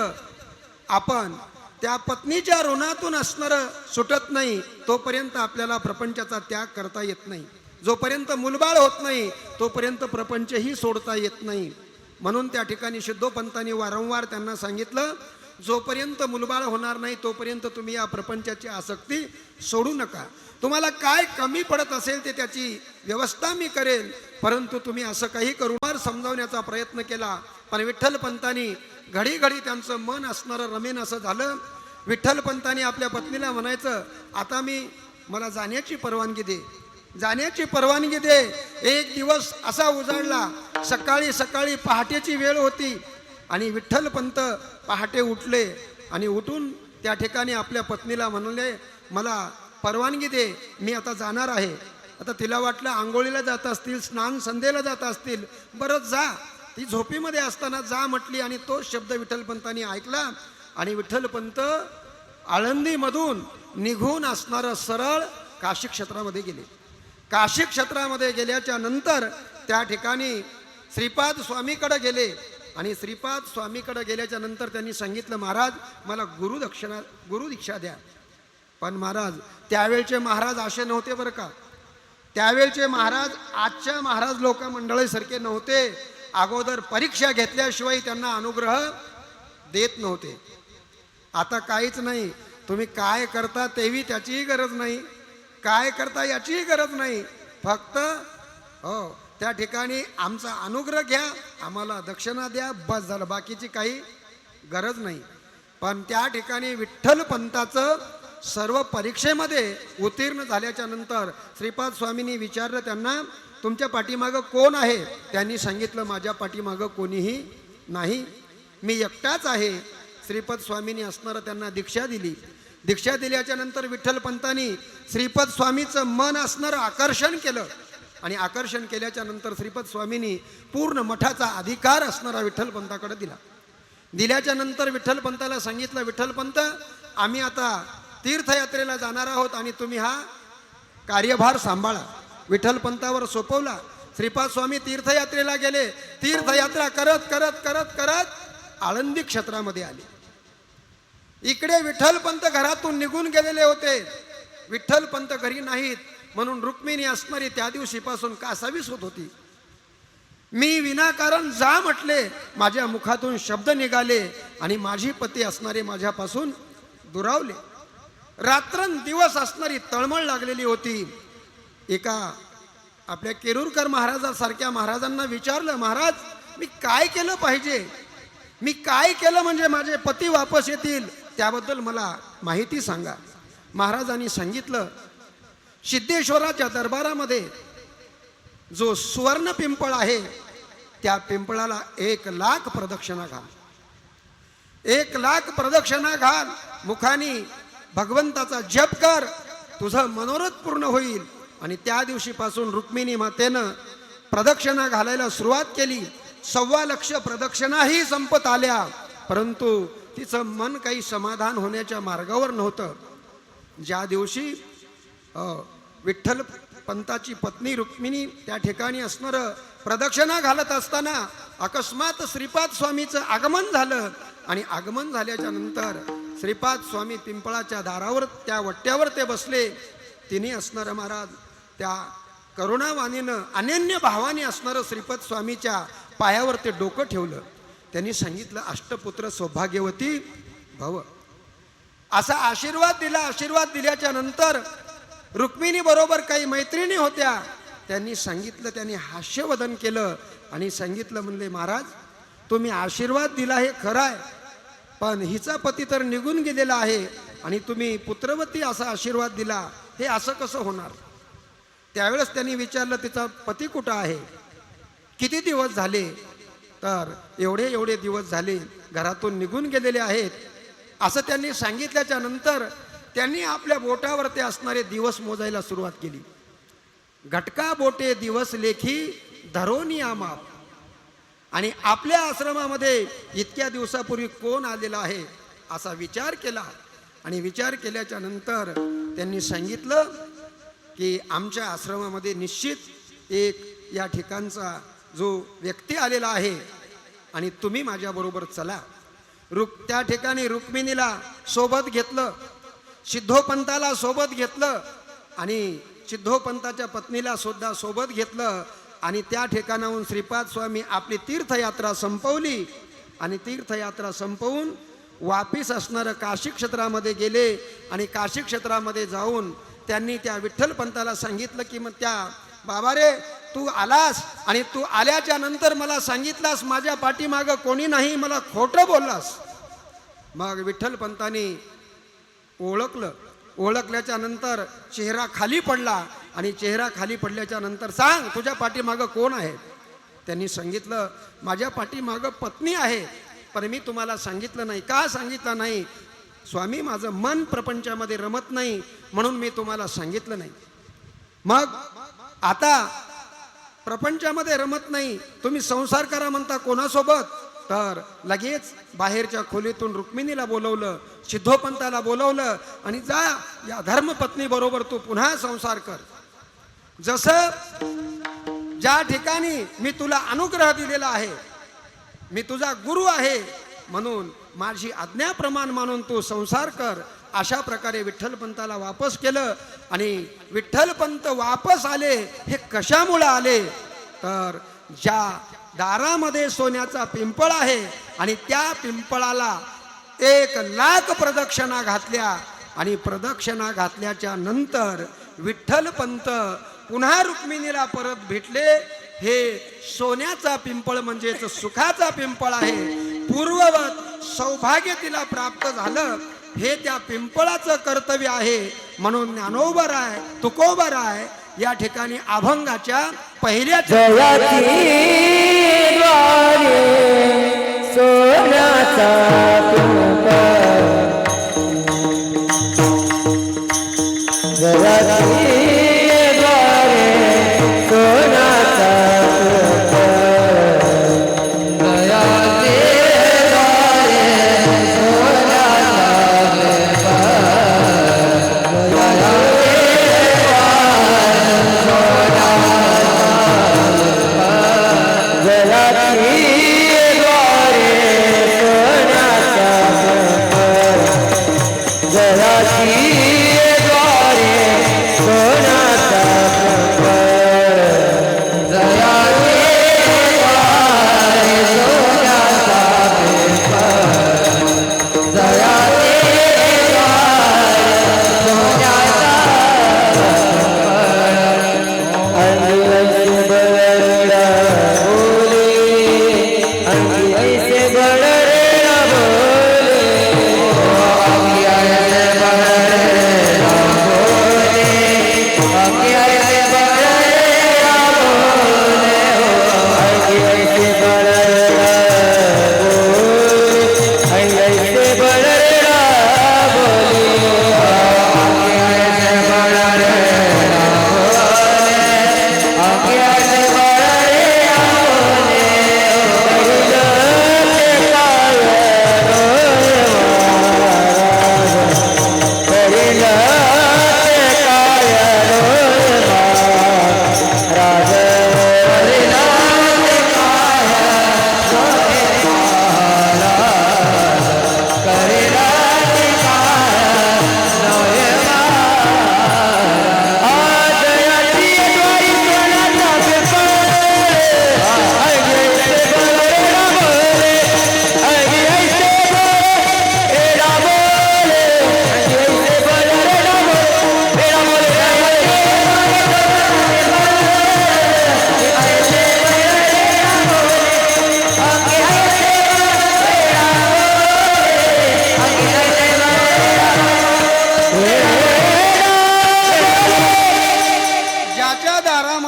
आपण त्या पत्नीच्या ऋणातून असणारं सुटत नाही तोपर्यंत आपल्याला प्रपंचाचा त्याग करता येत नाही. जोपर्यंत मुलबाळ होत नाही तोपर्यंत प्रपंचही सोडता येत नाही. म्हणून त्या ठिकाणी सिद्धोपंतांनी वारंवार त्यांना सांगितलं, जोपर्यंत मुलबाळ होणार नाही तोपर्यंत तुम्ही या प्रपंचाची आसक्ती सोडू नका. तुम्हाला काय कमी पडत असेल ते त्याची व्यवस्था मी करेल, परंतु तुम्ही असं काही करू नका. समजावण्याचा प्रयत्न केला, पण विठ्ठल पंतांनी घडी घडी त्यांचं मन असणारं रमेन असं झालं. विठ्ठल पंतांनी आपल्या पत्नीला म्हणायचं, आता मला जाण्याची परवानगी दे. एक दिवस असा उजाडला, सकाळी पहाटेची वेळ होती, आणि विठ्ठल पंत पहाटे उठले आणि उठून त्या ठिकाणी आपल्या पत्नीला म्हणाले, मला परवानगी दे, मी आता जाणार आहे. आता तिला वाटलं आंघोळीला जात असतील, स्नान संध्येला जात असतील, बरं जा. ती झोपीमध्ये असताना जा म्हटली, आणि तो शब्द विठ्ठल पंतांनी ऐकला, आणि विठ्ठल पंत आळंदीमधून निघून असणारं सरळ काशी क्षेत्रामध्ये गेले. काशी क्षेत्रामध्ये गेल्याच्या नंतर त्या ठिकाणी श्रीपाद स्वामीकडे गेले, आणि श्रीपाद स्वामीकडे गेल्याच्या नंतर त्यांनी सांगितलं, महाराज मला गुरुदीक्षा द्या. पण महाराज, त्यावेळचे महाराज असे नव्हते बरं का. त्यावेळचे महाराज आजच्या महाराज लोक मंडळीसारखे नव्हते. अगोदर परीक्षा घेतल्याशिवाय त्यांना अनुग्रह देत नव्हते. आता काहीच नाही, तुम्ही काय करता तेही त्याचीही गरज नाही, काय करता याचीही गरज नाही, फक्त हो त्या ठिकाणी आमचा अनुग्रह घ्या, आम्हाला दक्षिणा द्या, बस झालं, बाकीची काही गरज नाही. पण त्या ठिकाणी विठ्ठल पंताचं सर्व परीक्षेमध्ये उत्तीर्ण झाल्याच्या नंतर श्रीपाद स्वामींनी विचारलं त्यांना, तुमच्या पाठीमागं कोण आहे? त्यांनी सांगितलं, माझ्या पाठीमागं कोणीही नाही, मी एकटाच आहे. श्रीपद स्वामींनी असणारं त्यांना दीक्षा दिली. दीक्षा दिल्याच्या नंतर विठ्ठल पंतांनी श्रीपद स्वामीचं मन असणारं आकर्षण केलं, आणि आकर्षण केल्याच्या नंतर श्रीपद स्वामींनी पूर्ण मठाचा अधिकार असणारा विठ्ठल पंताकडे दिला. दिल्याच्या नंतर विठ्ठल पंताला सांगितलं, विठ्ठल पंत, आम्ही आता तीर्थयात्रेला जाणार आहोत, आणि तुम्ही हा कार्यभार सांभाळा. विठ्ठल पंतावर सोपवला. श्रीपाद स्वामी तीर्थयात्रेला गेले. तीर्थयात्रा करत करत करत करत आळंदी क्षेत्रामध्ये आले. इकडे विठ्ठल पंत घरातून निघून गेलेले होते. विठ्ठल पंत घरी नाहीत, म्हणून रुक्मिणी असणारी त्या दिवशीपासून कासावीस होत होती. मी विनाकारण जा म्हटले, माझ्या मुखातून शब्द निघाले, आणि माझी पती असणारे माझ्यापासून दुरावले. रात्रंदिवस असणारी तळमळ लागलेली होती. एका आपल्या केरुरकर महाराजासारख्या महाराजांना विचारलं, महाराज मी काय केलं पाहिजे, मी काय केलं म्हणजे माझे पती वापस येतील, त्याबद्दल मला माहिती सांगा. महाराजांनी सांगितलं, सिद्धेश्वराच्या दरबारामध्ये जो सुवर्ण पिंपळ आहे त्या पिंपळाला 1,00,000 प्रदक्षिणा घाल. 1,00,000 प्रदक्षिणा घाल. मुखानी भगवंताचा जप कर, तुझं मनोरथ पूर्ण होईल. आणि त्या दिवशीपासून रुक्मिणी मातेनं प्रदक्षिणा घालायला सुरुवात केली. 1,25,000 प्रदक्षिणाही संपत आल्या, परंतु तिचं मन काही समाधान होण्याच्या मार्गावर नव्हतं. ज्या दिवशी विठ्ठल पंताची पत्नी रुक्मिणी त्या ठिकाणी असणार प्रदक्षिणा घालत असताना अकस्मात श्रीपाद स्वामीचं आगमन झालं आणि आगमन झाल्याच्या नंतर श्रीपाद स्वामी पिंपळाच्या दारावर त्या वट्ट्यावर ते बसले. तिने असणार महाराज त्या करुणावाणीनं अनन्य भावाने असणारं श्रीपद स्वामीच्या पायावर ते डोकं ठेवलं. त्यांनी सांगितलं अष्टपुत्र सौभाग्यवती भव असा आशीर्वाद दिला. आशीर्वाद दिल्याच्या नंतर रुक्मिणी बरोबर काही मैत्रिणी होत्या. त्यांनी सांगितलं, त्यांनी हास्यवदन केलं आणि सांगितलं म्हणले महाराज तुम्ही आशीर्वाद दिला हे खरं आहे, पण हिचा पती तर निघून गेलेला आहे आणि तुम्ही पुत्रवती असा आशीर्वाद दिला, हे असं कसं होणार. त्यावेळेस त्यांनी विचारलं तिचा पती कुठं आहे, किती दिवस झाले. तर एवढे दिवस झाले घरातून निघून गेलेले आहेत असं त्यांनी सांगितल्याच्या नंतर त्यांनी आपल्या बोटावर ते असणारे दिवस मोजायला सुरुवात केली. घटका बोटे दिवस लेखी धरोनी आमाप. आणि आपल्या आश्रमामध्ये इतक्या दिवसापूर्वी कोण आलेला आहे असा विचार केला. आणि विचार केल्याच्या नंतर त्यांनी सांगितलं की आमच्या आश्रमामध्ये निश्चित एक या ठिकाणचा जो व्यक्ती आलेला आहे आणि तुम्ही माझ्याबरोबर चला. त्या ठिकाणी रुक्मिणीला सोबत घेतलं, सिद्धोपंताला सोबत घेतलं आणि सिद्धोपंताच्या पत्नीला सुद्धा सोबत घेतलं. आणि त्या ठिकाणाहून श्रीपाद स्वामी आपली तीर्थयात्रा संपवली आणि तीर्थयात्रा संपवून वापिस असणारं काशी क्षेत्रामध्ये गेले. आणि काशी क्षेत्रामध्ये जाऊन त्यांनी त्या विठ्ठलपंताला सांगितलं की मग त्या बाबा रे तू आलास आणि तू आल्याच्या नंतर मला सांगितलास माझ्या पाठीमागं कोणी नाही, मला खोटं बोललास. मग विठ्ठलपंतांनी ओळखल्याच्या नंतर चेहरा खाली पडला आणि चेहरा खाली पडल्याच्या नंतर सांग तुझ्या पाठीमागं कोण आहे. त्यांनी सांगितलं माझ्या पाठीमागं पत्नी आहे, पण मी तुम्हाला सांगितलं नाही. का सांगितलं नाही स्वामी, माझं मन प्रपंचामध्ये रमत नाही म्हणून मी तुम्हाला सांगितलं नाही. मग आता प्रपंचामध्ये रमत नाही, तुम्ही संसार करा म्हणता कोणासोबत. तर लगेच बाहेरच्या खोलीतून रुक्मिणीला बोलवलं, सिद्धोपंताला बोलवलं आणि जा या धर्मपत्नी बरोबर तू पुन्हा संसार कर. जसं ज्या ठिकाणी मी तुला अनुग्रह दिलेला आहे, मी तुझा गुरु आहे म्हणून माझी आज्ञाप्रमाण मानून तू संसार कर. अशा प्रकारे विठ्ठलपंताला वापस केलं. आणि विठ्ठलपंत वापस आले हे कशामुळे आले तर ज्या दारामध्ये सोन्याचा पिंपळ आहे आणि त्या पिंपळाला 1,00,000 प्रदक्षिणा घातल्या. आणि प्रदक्षिणा घातल्याच्या नंतर विठ्ठलपंत पुन्हा रुक्मिणीला परत भेटले. हे सोन्याचा पिंपळ म्हणजेच सुखाचा पिंपळ आहे. पूर्ववत सौभाग्य तिला प्राप्त झालं हे त्या पिंपळाचं कर्तव्य आहे. म्हणून ज्ञानोबराय तुकोबराय या ठिकाणी अभंगाच्या पहिल्या जयाची द्वारे सोन्याचा पिंपळ, जयाची द्वारे सोन्याचा पिंपळ,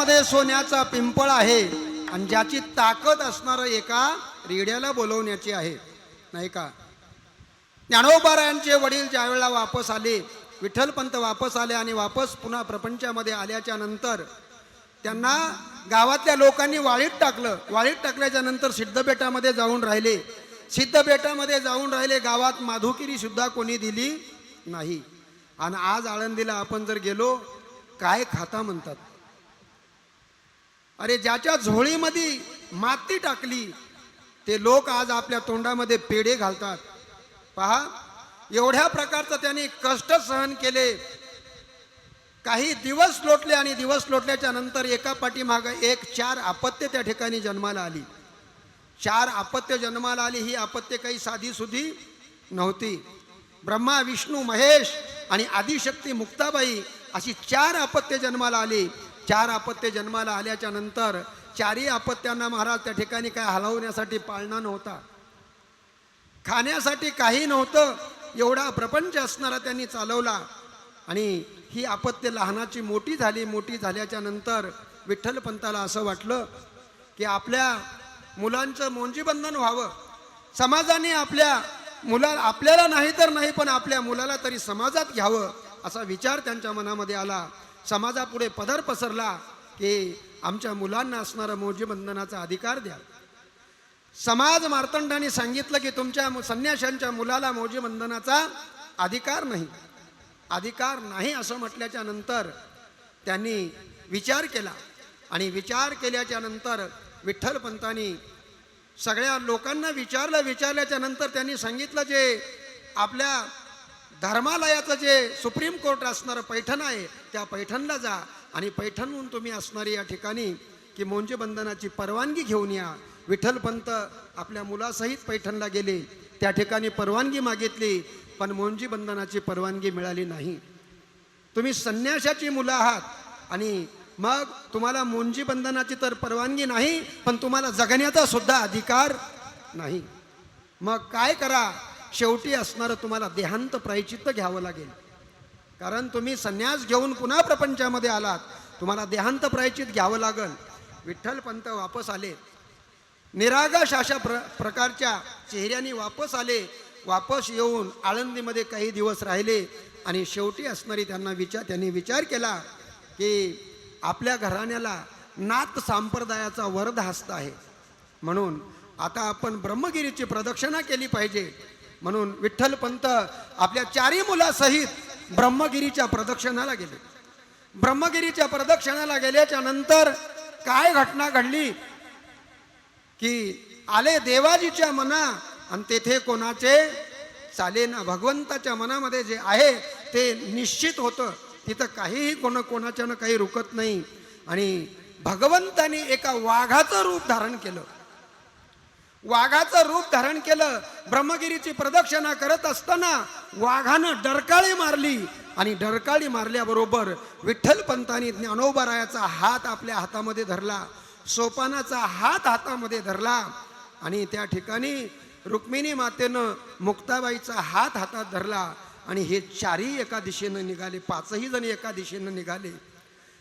हातामध्ये सोन्याचा पिंपळ आहे आणि ज्याची ताकद असणार एका रेड्याला बोलवण्याची आहे, नाही का? ज्ञानोबारायांचे वडील ज्या वेळेला वापस आले, विठ्ठलपंत वापस आले आणि वापस पुन्हा प्रपंचामध्ये आल्याच्या नंतर त्यांना गावातल्या लोकांनी वाळीत टाकलं. वाळीत टाकल्याच्या नंतर सिद्धबेटामध्ये जाऊन राहिले. सिद्धबेटामध्ये जाऊन राहिले. गावात माधुकिरी सुद्धा कोणी दिली नाही. आणि आज आळंदीला आपण जर गेलो, काय खाता म्हणतात. अरे ज्याच्या झोळीमध्ये माती टाकली ते लोक आज आपल्या तोंडामध्ये पेढे घालतात. पहा, एवढ्या प्रकारचं त्यांनी कष्ट सहन केले. काही दिवस लोटले आणि दिवस लोटल्याच्या नंतर एका पाठीमागं एक 4 आपत्य त्या ठिकाणी जन्माला आली. 4 आपत्य जन्माला आली. ही आपत्य काही साधी सुधी नव्हती. ब्रह्मा, विष्णू, महेश आणि आदिशक्ती मुक्ताबाई अशी 4 आपत्य जन्माला आली. 4 आपत्य जन्माला आल्याच्या नंतर 4ही आपत्यांना महाराज त्या ठिकाणी काय हलवण्यासाठी पाळणा नव्हता, खाण्यासाठी काही नव्हतं. एवढा प्रपंच असणारा त्यांनी चालवला. आणि ही आपत्य लहानाची मोठी झाली. मोठी झाल्याच्या नंतर विठ्ठलपंताला असं वाटलं की आपल्या मुलांचं मोंजीबंधन व्हावं. समाजाने आपल्याला नाही तर नाही, पण आपल्या मुलाला तरी समाजात घ्यावं असा विचार त्यांच्या मनामध्ये आला. समाजापुढे पदर पसरला की आमच्या मुलांना असणारा मोंजीबंधनाचा अधिकार द्या. समाज मार्तंडाने सांगितलं की तुमच्या संन्याशांच्या मुलाला मोंजीबंधनाचा अधिकार नाही असं म्हटल्याच्या नंतर त्यांनी विचार केला. आणि विचार केल्याच्या नंतर विठ्ठलपंतांनी सगळ्या लोकांना विचारल्याच्या नंतर त्यांनी सांगितलं, जे आपल्या धर्मालयाचं जे सुप्रीम कोर्ट असणारं पैठण आहे, त्या पैठणला जा आणि पैठणहून तुम्ही असणारी या ठिकाणी की मोंजीबंधनाची परवानगी घेऊन या. विठ्ठलपंत आपल्या मुलासहित पैठणला गेले. त्या ठिकाणी परवानगी मागितली, पण मोंजीबंधनाची परवानगी मिळाली नाही. तुम्ही संन्याशाची मुलं आहात आणि मग तुम्हाला मोंजीबंधनाची तर परवानगी नाही, पण तुम्हाला जगण्याचा सुद्धा अधिकार नाही. मग काय करा? शेवटी असणारं तुम्हाला देहांत प्रायचित्त घ्यावं लागेल. कारण तुम्ही संन्यास घेऊन पुन्हा प्रपंचामध्ये आलात, तुम्हाला देहांत प्रायचित घ्यावं लागेल. विठ्ठलपंत वापस आले. निरागस अशा प्रकारच्या चेहऱ्याने वापस आले. वापस येऊन आळंदीमध्ये काही दिवस राहिले आणि शेवटी असणारी त्यांनी विचार केला की आपल्या घराण्याला नाथ संप्रदायाचा वरद हस्त आहे, म्हणून आता आपण ब्रह्मगिरीची प्रदक्षिणा केली पाहिजे. म्हणून विठ्ठलपंत आपल्या 4ही मुलासहित ब्रह्मगिरीच्या प्रदक्षिणाला गेले. ब्रह्मगिरीच्या प्रदक्षिणाला गेल्याच्या नंतर काय घटना घडली की आले देवाजीच्या मना आणि तेथे कोणाचे चालेना. भगवंताच्या मनामध्ये जे आहे ते निश्चित होतं. तिथं काहीही कोणाच्यानं काही रुकत नाही. आणि भगवंताने एका वाघाचं रूप धारण केलं. ब्रह्मगिरीची प्रदक्षिणा करत असताना वाघानं डरकाळी मारली आणि डरकाळी मारल्याबरोबर विठ्ठलपंतांनी ज्ञानोबारायाचा हात आपल्या हातामध्ये धरला, सोपानाचा हात हातामध्ये धरला आणि त्या ठिकाणी रुक्मिणी मातेनं मुक्ताबाईचा हात हातात धरला. आणि हे 4ही एका दिशेनं निघाले. 5ही जण एका दिशेनं निघाले.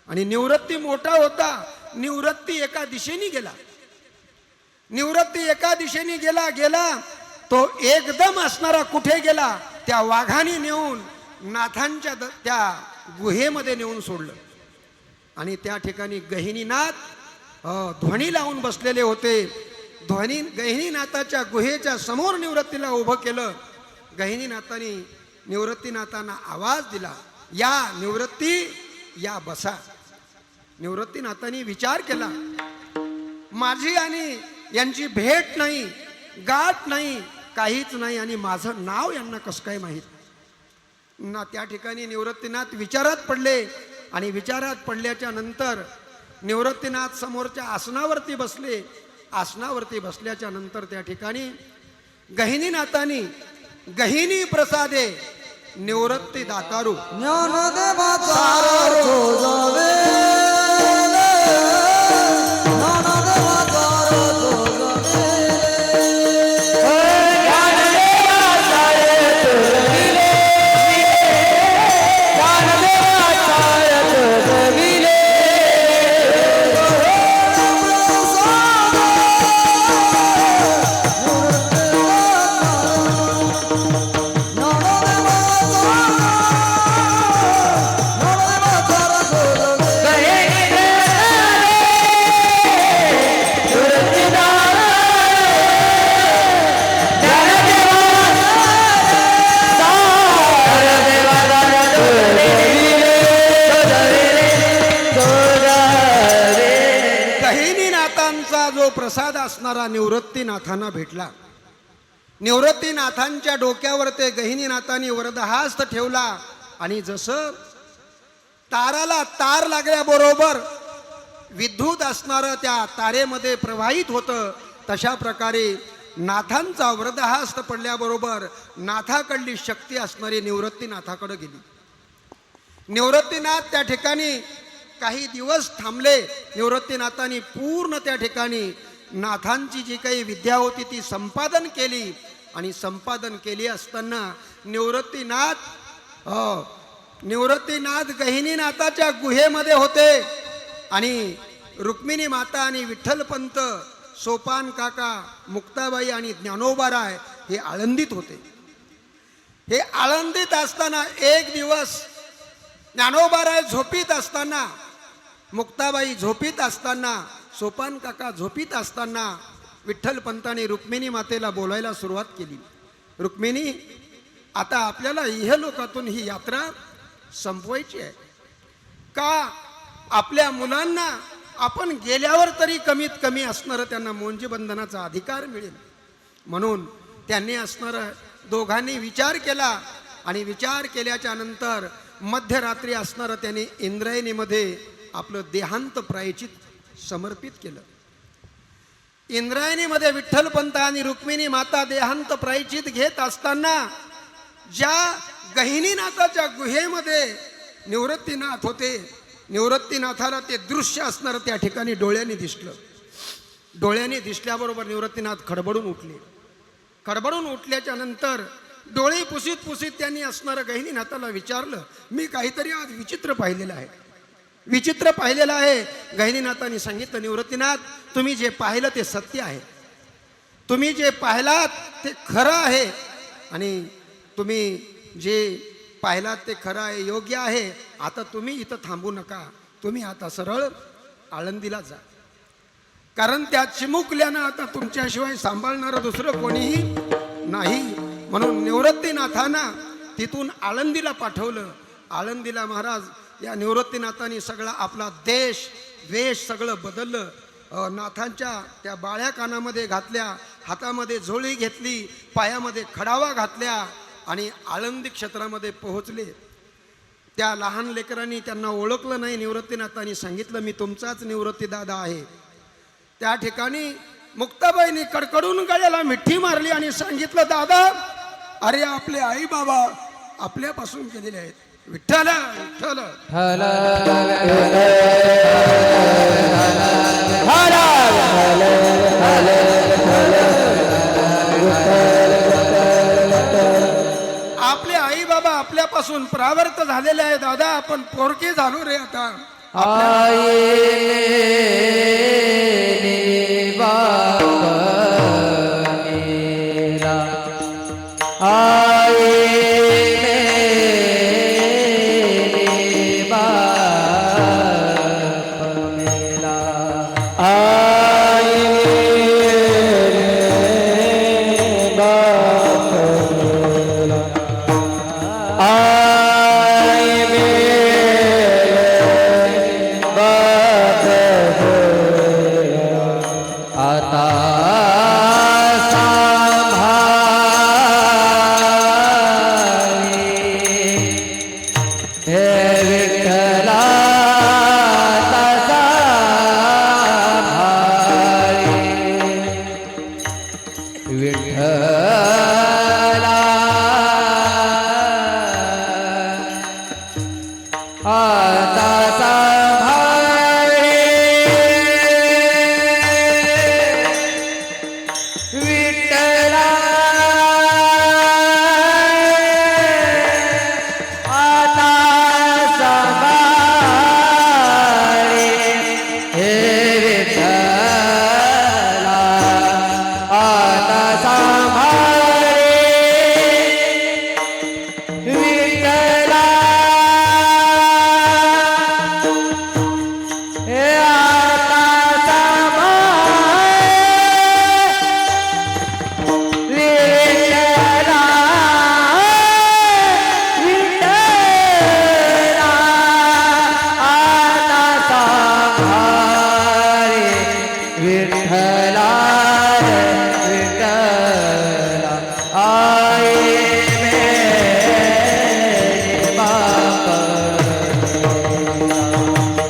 आणि निवृत्ती मोठा होता. निवृत्ती एका दिशेने गेला. तो एकदम असणारा कुठे गेला? त्या वाघाने नेऊन नाथांच्या त्या गुहेमध्ये नेऊन सोडलं. आणि त्या ठिकाणी गहिनीनाथ ध्वनी लावून बसलेले होते. गहिनीनाथाच्या गुहेच्या समोर निवृत्तीला उभं केलं. गहिनीनाथांनी निवृत्तीनाथांना आवाज दिला, या निवृत्ती, या बसा. निवृत्तीनाथांनी विचार केला, माझी आणि यांची भेट नाही, गाठ नाही, काहीच नाही, आणि माझं नाव यांना कसं काय माहीत ना. त्या ठिकाणी निवृत्तीनाथ विचारात पडले. आणि विचारात पडल्याच्या नंतर निवृत्तीनाथ समोरच्या आसनावरती बसले. आसनावरती बसल्याच्या नंतर त्या ठिकाणी गहिनीनाथांनी गहिनी प्रसादे निवृत्ती दातारू ज्ञानदेवाचा रथो जावे, ज्ञानदेवाचा रथो जावे. ज्ञानदेवाचा रथ जविले, देहांचा जो प्रसाद असणारा निवृत्तीनाथांना भेटला. निवृत्तीनाथांच्या डोक्यावर ते गहिनीनाथांनी वरदहास्त ठेवला आणि जसं ताराला तार लागल्याबरोबर विद्युत असणारं त्या तारेमध्ये प्रवाहित होतं, तशा प्रकारे नाथांचा वरदहास्त पडल्याबरोबर नाथाकडली शक्ती असणारी निवृत्तीनाथाकडे गेली. निवृत्तीनाथ त्या ठिकाणी काही दिवस थांबले. निवृत्तीनाथांनी पूर्ण त्या ठिकाणी नाथांची जी काही विद्या होती ती संपादन केली. आणि संपादन केली असताना निवृत्तीनाथ गहिनीनाथाच्या गुहेमध्ये होते आणि रुक्मिणी माता आणि विठ्ठलपंत, सोपान काका, मुक्ताबाई आणि ज्ञानोबाराय हे आळंदीत होते. हे आळंदीत असताना एक दिवस ज्ञानोबाराय झोपीत असताना, मुक्ताबाई झोपीत असताना, सोपान काका झोपीत असताना विठ्ठलपंतांनी रुक्मिणी मातेला बोलायला सुरुवात केली. रुक्मिणी, आता आपल्याला इहलोकातून ही यात्रा संपवायची आहे का? आपल्या मुलांना आपण गेल्यावर तरी कमीत कमी असणारं त्यांना मोंजीबंधनाचा अधिकार मिळेल. म्हणून त्यांनी असणारं दोघांनी विचार केला आणि विचार केल्याच्या नंतर मध्यरात्री असणारं त्यांनी इंद्रायणीमध्ये आपलं देहांत प्रायचित समर्पित केलं. इंद्रायणीमध्ये विठ्ठलपंत आणि रुक्मिणी माता देहांत प्रायचित घेत असताना ज्या गहिनीनाथाच्या गुहेमध्ये निवृत्तीनाथ होते, निवृत्तीनाथाला ते दृश्य असणारं त्या ठिकाणी डोळ्यांनी दिसलं. डोळ्यांनी दिसल्याबरोबर निवृत्तीनाथ खडबडून उठले. खडबडून उठल्याच्या नंतर डोळे पुसीत पुसीत त्यांनी असणारं गहिनीनाथाला विचारलं, मी काहीतरी आज विचित्र पाहिलेलं आहे, विचित्र पाहिलेलं आहे. गहिनीनाथांनी सांगितलं, निवृत्तीनाथ, तुम्ही जे पाहिलं ते सत्य आहे, तुम्ही जे पाहिलात ते खरं आहे आणि तुम्ही जे पाहिलात ते खरं आहे, योग्य आहे. आता तुम्ही इथं थांबू नका, तुम्ही आता सरळ आळंदीला जा, कारण त्या चिमुकल्यानं आता तुमच्याशिवाय सांभाळणारं दुसरं कोणीही नाही. म्हणून निवृत्तीनाथांना तिथून आळंदीला पाठवलं. आळंदीला महाराज या निवृत्तीनाथांनी सगळा आपला देश वेश सगळं बदललं. नाथांच्या त्या बाळ्या कानामध्ये घातल्या, हातामध्ये झोळी घेतली, पायामध्ये खडावा घातल्या आणि आळंदी क्षेत्रामध्ये पोहोचले. त्या लहान लेकरांनी त्यांना ओळखलं नाही. निवृत्तीनाथांनी सांगितलं, मी तुमचाच निवृत्ती दादा आहे. त्या ठिकाणी मुक्ताबाईंनी कडकडून गळ्याला मिठी मारली आणि सांगितलं, दादा, अरे आपले आई बाबा आपल्यापासून गेलेले आहेत. विठ्ठल विठ्ठल. आपले आई बाबा आपल्यापासून परावर्त झालेले आहे. दादा, आपण पोरके झालो रे आता. I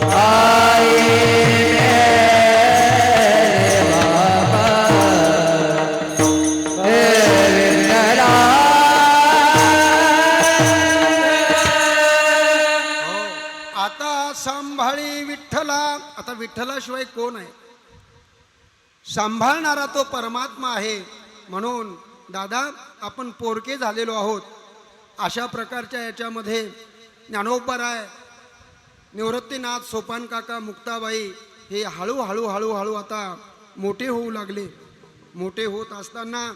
आई मेरे बाबा हे विठ्ठला आता सांभाळी विठ्ठला. आता विठ्ठलाशिवाय कोण आहे? सांभाळणारा तो परमात्मा आहे. म्हणून दादा आपण पोरके झालेलो आहोत. अशा प्रकारच्या याच्यामध्ये ज्ञानोबाराय, निवृत्तीनाथ, सोपान काका, मुक्ताबाई हे हळूहळू हळूहळू आता मोठे होऊ लागले. मोठे होत असताना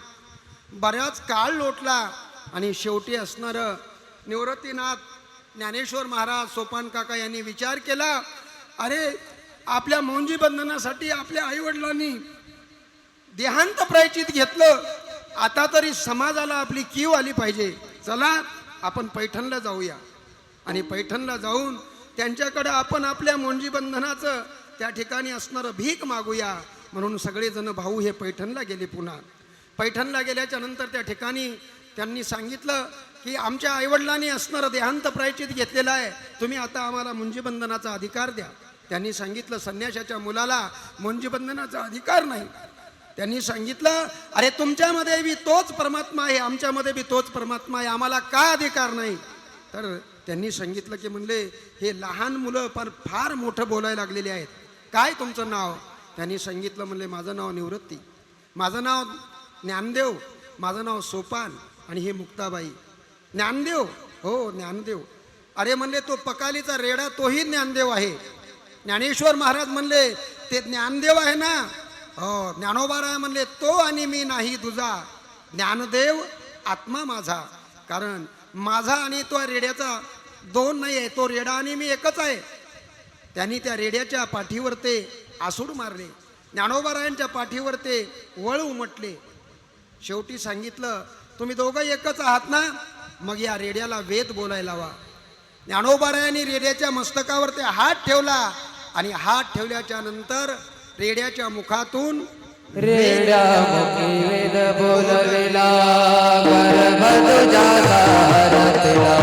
बऱ्याच काळ लोटला आणि शेवटी असणारं निवृत्तीनाथ, ज्ञानेश्वर महाराज, सोपान काका यांनी विचार केला, अरे आपल्या मौंजी बंधनासाठी आपल्या आईवडिलांनी देहांत प्रायचित घेतलं, आता तरी समाजाला आपली कीव आली पाहिजे. चला आपण पैठणला जाऊया आणि पैठणला जाऊन त्यांच्याकडे आपण आपल्या मौंजी बंधनाचं त्या ठिकाणी असणारं भीक मागूया. म्हणून सगळेजण भाऊ हे पैठणला गेले. पुन्हा पैठणला गेल्याच्या नंतर त्या ठिकाणी त्यांनी सांगितलं की आमच्या आईवडिलांनी असणारं देहांत प्रायचित घेतलेलं आहे, तुम्ही आता आम्हाला मुंजीबंधनाचा अधिकार द्या. त्यांनी सांगितलं संन्याशाच्या मुलाला मुंजीबंधनाचा अधिकार नाही. त्यांनी सांगितलं अरे तुमच्यामध्ये बी तोच परमात्मा आहे, आमच्यामध्ये बी तोच परमात्मा आहे, आम्हाला का अधिकार नाही? तर त्यांनी सांगितलं की म्हणले हे लहान मुलं पण फार मोठं बोलायला लागलेले आहेत. काय तुमचं नाव? त्यांनी सांगितलं म्हणले माझं नाव निवृत्ती, माझं नाव ज्ञानदेव, माझं नाव सोपान आणि हे मुक्ताबाई. ज्ञानदेव? हो ज्ञानदेव. अरे म्हणले तो पकालीचा रेडा तोही ज्ञानदेव आहे. ज्ञानेश्वर महाराज म्हणले ते ज्ञानदेव आहे ना? हो. ज्ञानोबाराय म्हणले तो आणि मी नाही तुझा, ज्ञानदेव आत्मा माझा. कारण माझा आणि तो रेड्याचा दोन नाही आहे, तो रेडा आणि मी एकच आहे. त्यांनी त्या रेड्याच्या पाठीवर ते आसूड मारले, ज्ञानोबारायांच्या पाठीवर ते वळ उमटले. शेवटी सांगितलं तुम्ही दोघं एकच आहात ना, मग या रेड्याला वेद बोलायला लावा. ज्ञानोबारायांनी रेड्याच्या मस्तकावर ते हात ठेवला आणि हात ठेवल्याच्या नंतर रेड्याच्या मुखातून रेड्या मुखी वेद बोलविला, गर्भ तुझा सारथिला.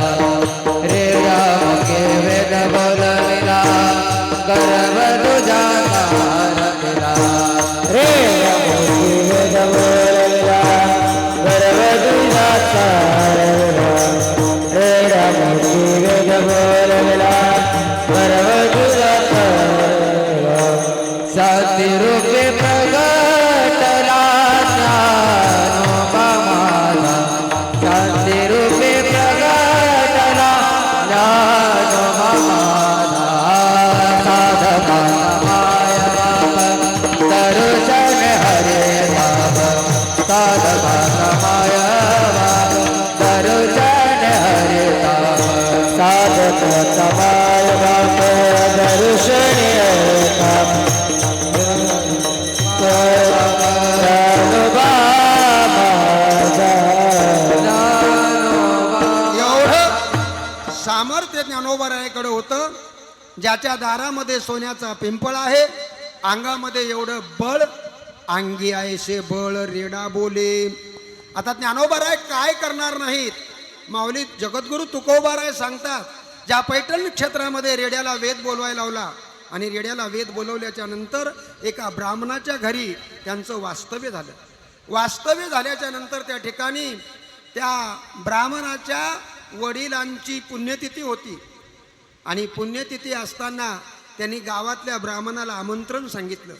रेड्या मुखी वेद बोलविला, गर्भ तुझा सारथिला. रेड्या मुखी वेद बोलविला, गर्भ तुझा सारथिला. रेड्या मुखी वेद बोलविला, गर्भ तुझा सारथिला. साती रूपे प्रगटला ज्ञानोबा माझा, साती रूपे प्रगटला ज्ञानोबा माझा. साधका माय बाप दर्शन हरे बाप, साधका माय बाप दर्शन हरे बाप. साधका माय बाप दर्शन हरे बाप. एवढं सामर्थ्य ज्ञानोबारायाकडे होतं. ज्याच्या दारामध्ये सोन्याचा पिंपळ आहे, अंगामध्ये एवढं बळ, अंगी आहे बळ रेडा बोले. आता ज्ञानोबाराय काय करणार नाहीत. माऊली जगद्गुरु तुकोबाराय सांगतात, ज्या पैठण क्षेत्रामध्ये रेड्याला वेद बोलवायला लावला आणि रेड्याला वेद बोलवल्याच्या नंतर एका ब्राह्मणाच्या घरी त्यांचं वास्तव्य झालं. वास्तव्य झाल्याच्या नंतर त्या ठिकाणी त्या ब्राह्मणाच्या वडिलांची पुण्यतिथी होती आणि पुण्यतिथी असताना त्यांनी गावातल्या ब्राह्मणाला आमंत्रण सांगितलं.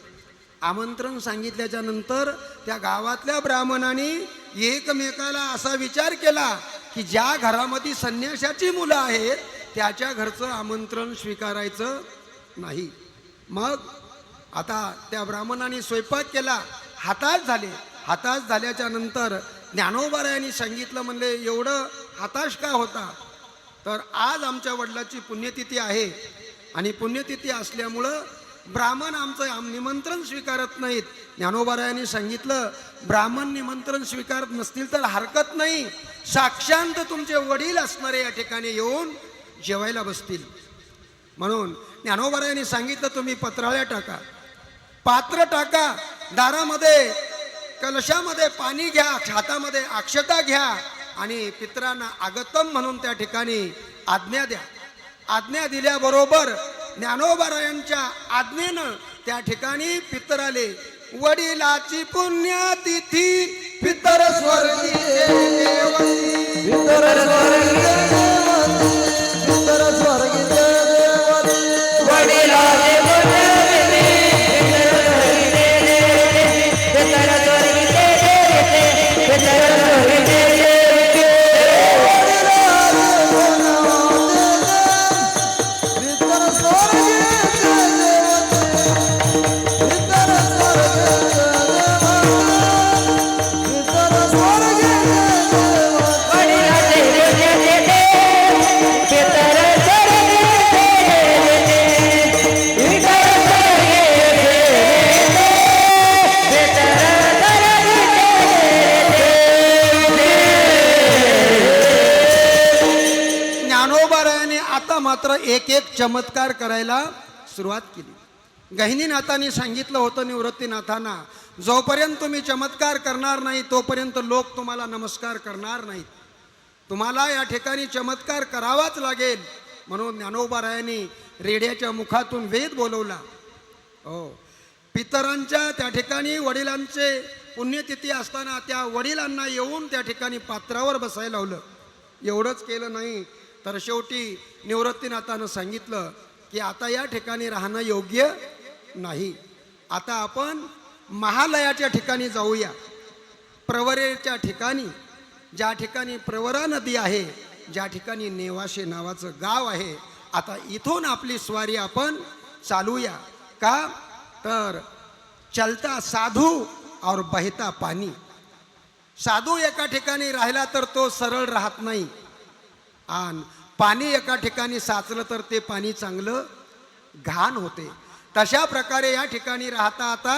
आमंत्रण सांगितल्याच्या नंतर त्या गावातल्या ब्राह्मणाने एकमेकाला असा विचार केला की ज्या घरामध्ये संन्याशाची मुलं आहेत त्याच्या घरचं आमंत्रण स्वीकारायचं नाही. मग आता त्या ब्राह्मणाने स्वयंपाक केला, हाताश झाले. हाताश झाल्याच्या नंतर ज्ञानोबारायांनी सांगितलं, म्हणले एवढं हाताश का होता? तर आज आमच्या वडिलाची पुण्यतिथी आहे आणि पुण्यतिथी असल्यामुळं ब्राह्मण आमचं निमंत्रण स्वीकारत नाहीत. ज्ञानोबारायांनी सांगितलं ब्राह्मण निमंत्रण स्वीकारत नसतील तर हरकत नाही, साक्षांत तुमचे वडील असणारे या ठिकाणी येऊन जेवायला बसतील. म्हणून ज्ञानोबारायांनी सांगितलं तुम्ही पत्राळ्या टाका, पात्र टाका, दारामध्ये कलशामध्ये पाणी घ्या, हातामध्ये अक्षता घ्या आणि पितरांना आगतम म्हणून त्या ठिकाणी आज्ञा द्या. आज्ञा दिल्याबरोबर ज्ञानोबारायांच्या आज्ञेनं त्या ठिकाणी पितर आले. वडिलाची पुण्यतिथी पितर स्वर्गी देवती. पितर स्वर्गी देवती, पितर स्वर्गी देवती. वडिलाचे पुण्यतिथी, पितर स्वर्गी देवते, पितर स्वर्गी देवते. पितर स्वर्गी देवती, पितर स्वर्गी देवती, पितर स्वर्गी देवती. वडिलाचे पुण्यतिथी, पितर स्वर्गी देवते, पितर स्वर्गी देवते, पितर स्वर्गी देवते. ज्ञानोबारायाने आता मात्र एक एक चमत्कार करायला सुरुवात केली. गहिनीनाथांनी सांगितलं होतं निवृत्तीनाथांना, जोपर्यंत तुम्ही चमत्कार करणार नाही तोपर्यंत लोक तुम्हाला नमस्कार करणार नाहीत. तुम्हाला या ठिकाणी चमत्कार करावाच लागेल. म्हणून ज्ञानोबारायांनी रेड्याच्या मुखातून वेद बोलवला. हो, पितरांच्या त्या ठिकाणी वडिलांचे पुण्यतिथी असताना त्या वडिलांना येऊन त्या ठिकाणी पात्रावर बसायला लावलं. एवढंच केलं नाही तर शेवटी निवृत्तीनाथानं सांगितलं की आता या ठिकाणी राहणं योग्य नाही. आता आपण महालयाच्या ठिकाणी जाऊया. प्रवरेच्या ठिकाणी, ज्या ठिकाणी प्रवरा नदी आहे, ज्या ठिकाणी नेवाशे नावाचं गाव आहे, आता इथून आपली स्वारी आपण चालूया. का तर चलता साधू और बहता पाणी. साधू एका ठिकाणी राहिला तर तो सरळ राहत नाही, आणि पाणी एका ठिकाणी साचलं तर ते पाणी चांगलं घाण होते. तशा प्रकारे या ठिकाणी राहता आता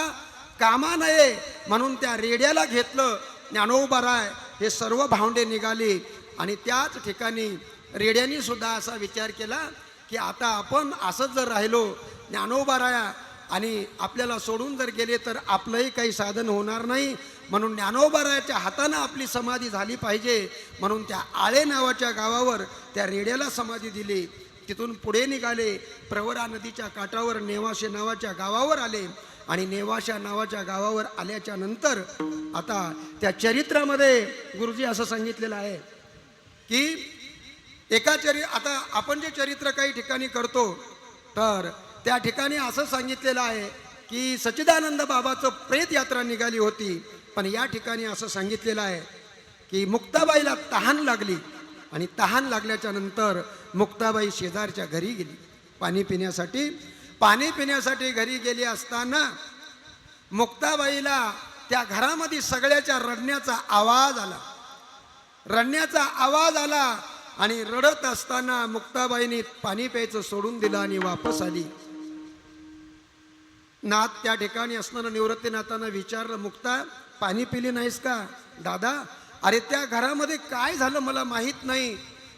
कामा नये म्हणून त्या रेड्याला घेतलं. ज्ञानोबाराय हे सर्व भावंडे निघाले आणि त्याच ठिकाणी रेड्यांनी सुद्धा असा विचार केला की आता आपण असंच जर राहिलो ज्ञानोबाराया आणि आपल्याला सोडून जर गेले तर आपलंही काही साधन होणार नाही. म्हणून ज्ञानोबारायाच्या हातानं आपली समाधी झाली पाहिजे. म्हणून त्या आळे नावाच्या गावावर त्या रेड्याला समाधी दिली. तिथून पुढे निघाले. प्रवरा नदीच्या काठावर नेवाशे नावाच्या गावावर आले आणि नेवाशा नावाच्या गावावर आल्याच्या नंतर आता त्या चरित्रामध्ये गुरुजी असं सांगितलेलं आहे की आता आपण जे चरित्र काही ठिकाणी करतो तर त्या ठिकाणी असं सांगितलेलं आहे की सच्चिदानंद बाबाचं प्रेत यात्रा निघाली होती. पण या ठिकाणी असं सांगितलेलं आहे की मुक्ताबाईला तहान लागली आणि तहान लागल्याच्या नंतर मुक्ताबाई शेजारच्या घरी गेली पाणी पिण्यासाठी. पाणी पिण्यासाठी घरी गेली असताना मुक्ताबाईला त्या घरामध्ये सगळ्याच्या रडण्याचा आवाज आला. रडण्याचा आवाज आला आणि रडत असताना मुक्ताबाईने पाणी प्यायचं सोडून दिलं आणि वापस आली. नाथ त्या ठिकाणी असणाऱ्या निवृत्तीनाथांना विचारलं, मुक्ता पाणी पिली नाहीस का? दादा, अरे त्या घरामध्ये काय झालं मला माहीत नाही,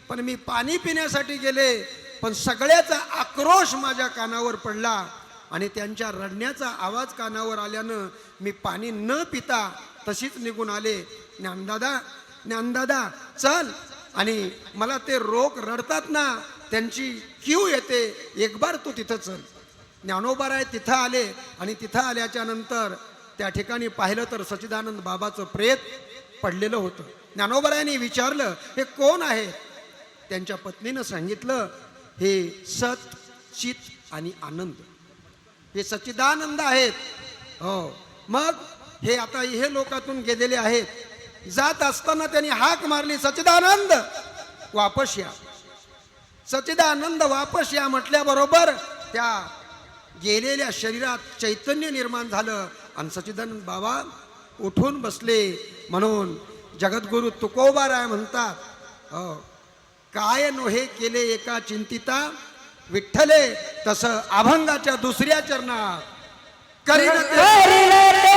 पण मी पाणी पिण्यासाठी गेले पण सगळ्याचा आक्रोश माझ्या कानावर पडला आणि त्यांच्या रडण्याचा आवाज कानावर आल्यानं मी पाणी न पिता तशीच निघून आले. ज्ञानदादा चल, आणि मला ते रोग रडतात ना त्यांची क्यू येते, एक बार तू तिथं चल. ज्ञानोबाराय तिथं आले आणि तिथं आल्याच्या नंतर त्या ठिकाणी पाहिलं तर सच्चिदानंद बाबाचं प्रेत पडलेलं होतं. ज्ञानोबारायांनी विचारलं, हे कोण आहे? त्यांच्या पत्नीनं सांगितलं, हे सत चित आणि आनंद, हे सच्चिदानंद आहेत. हो, मग हे आता हे लोकातून गेलेले आहेत. जात असताना त्यांनी हाक मारली, सच्चिदानंद वापस या. सच्चिदानंद वापस या म्हटल्याबरोबर त्या गेलेल्या शरीरात चैतन्य निर्माण झालं आणि सच्चिदानंद बाबा उठून बसले. म्हणून जगद्गुरु तुकोबाराय म्हणतात, काय नोहे केले एका चिंतिता विठ्ठले, तसं अभंगाच्या दुसऱ्या चरणात करीन ते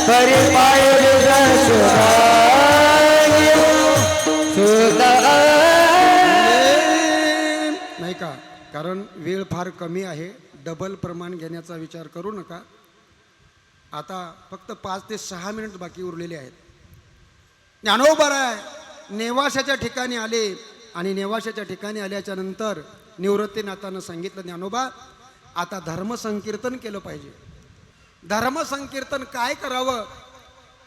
परी पायल सुधा नाही का, कारण वेळ फार कमी आहे, डबल प्रमाण घेण्याचा विचार करू नका. आता फक्त 5 ते 6 मिनिट बाकी उरलेले आहेत. ज्ञानोबाराय नेवाशाच्या ठिकाणी आले आणि नेवाशाच्या ठिकाणी आल्याच्या नंतर निवृत्तीनाथानं सांगितलं, ज्ञानोबा आता धर्मसंकीर्तन केलं पाहिजे. धर्मसंकीर्तन काय करावं?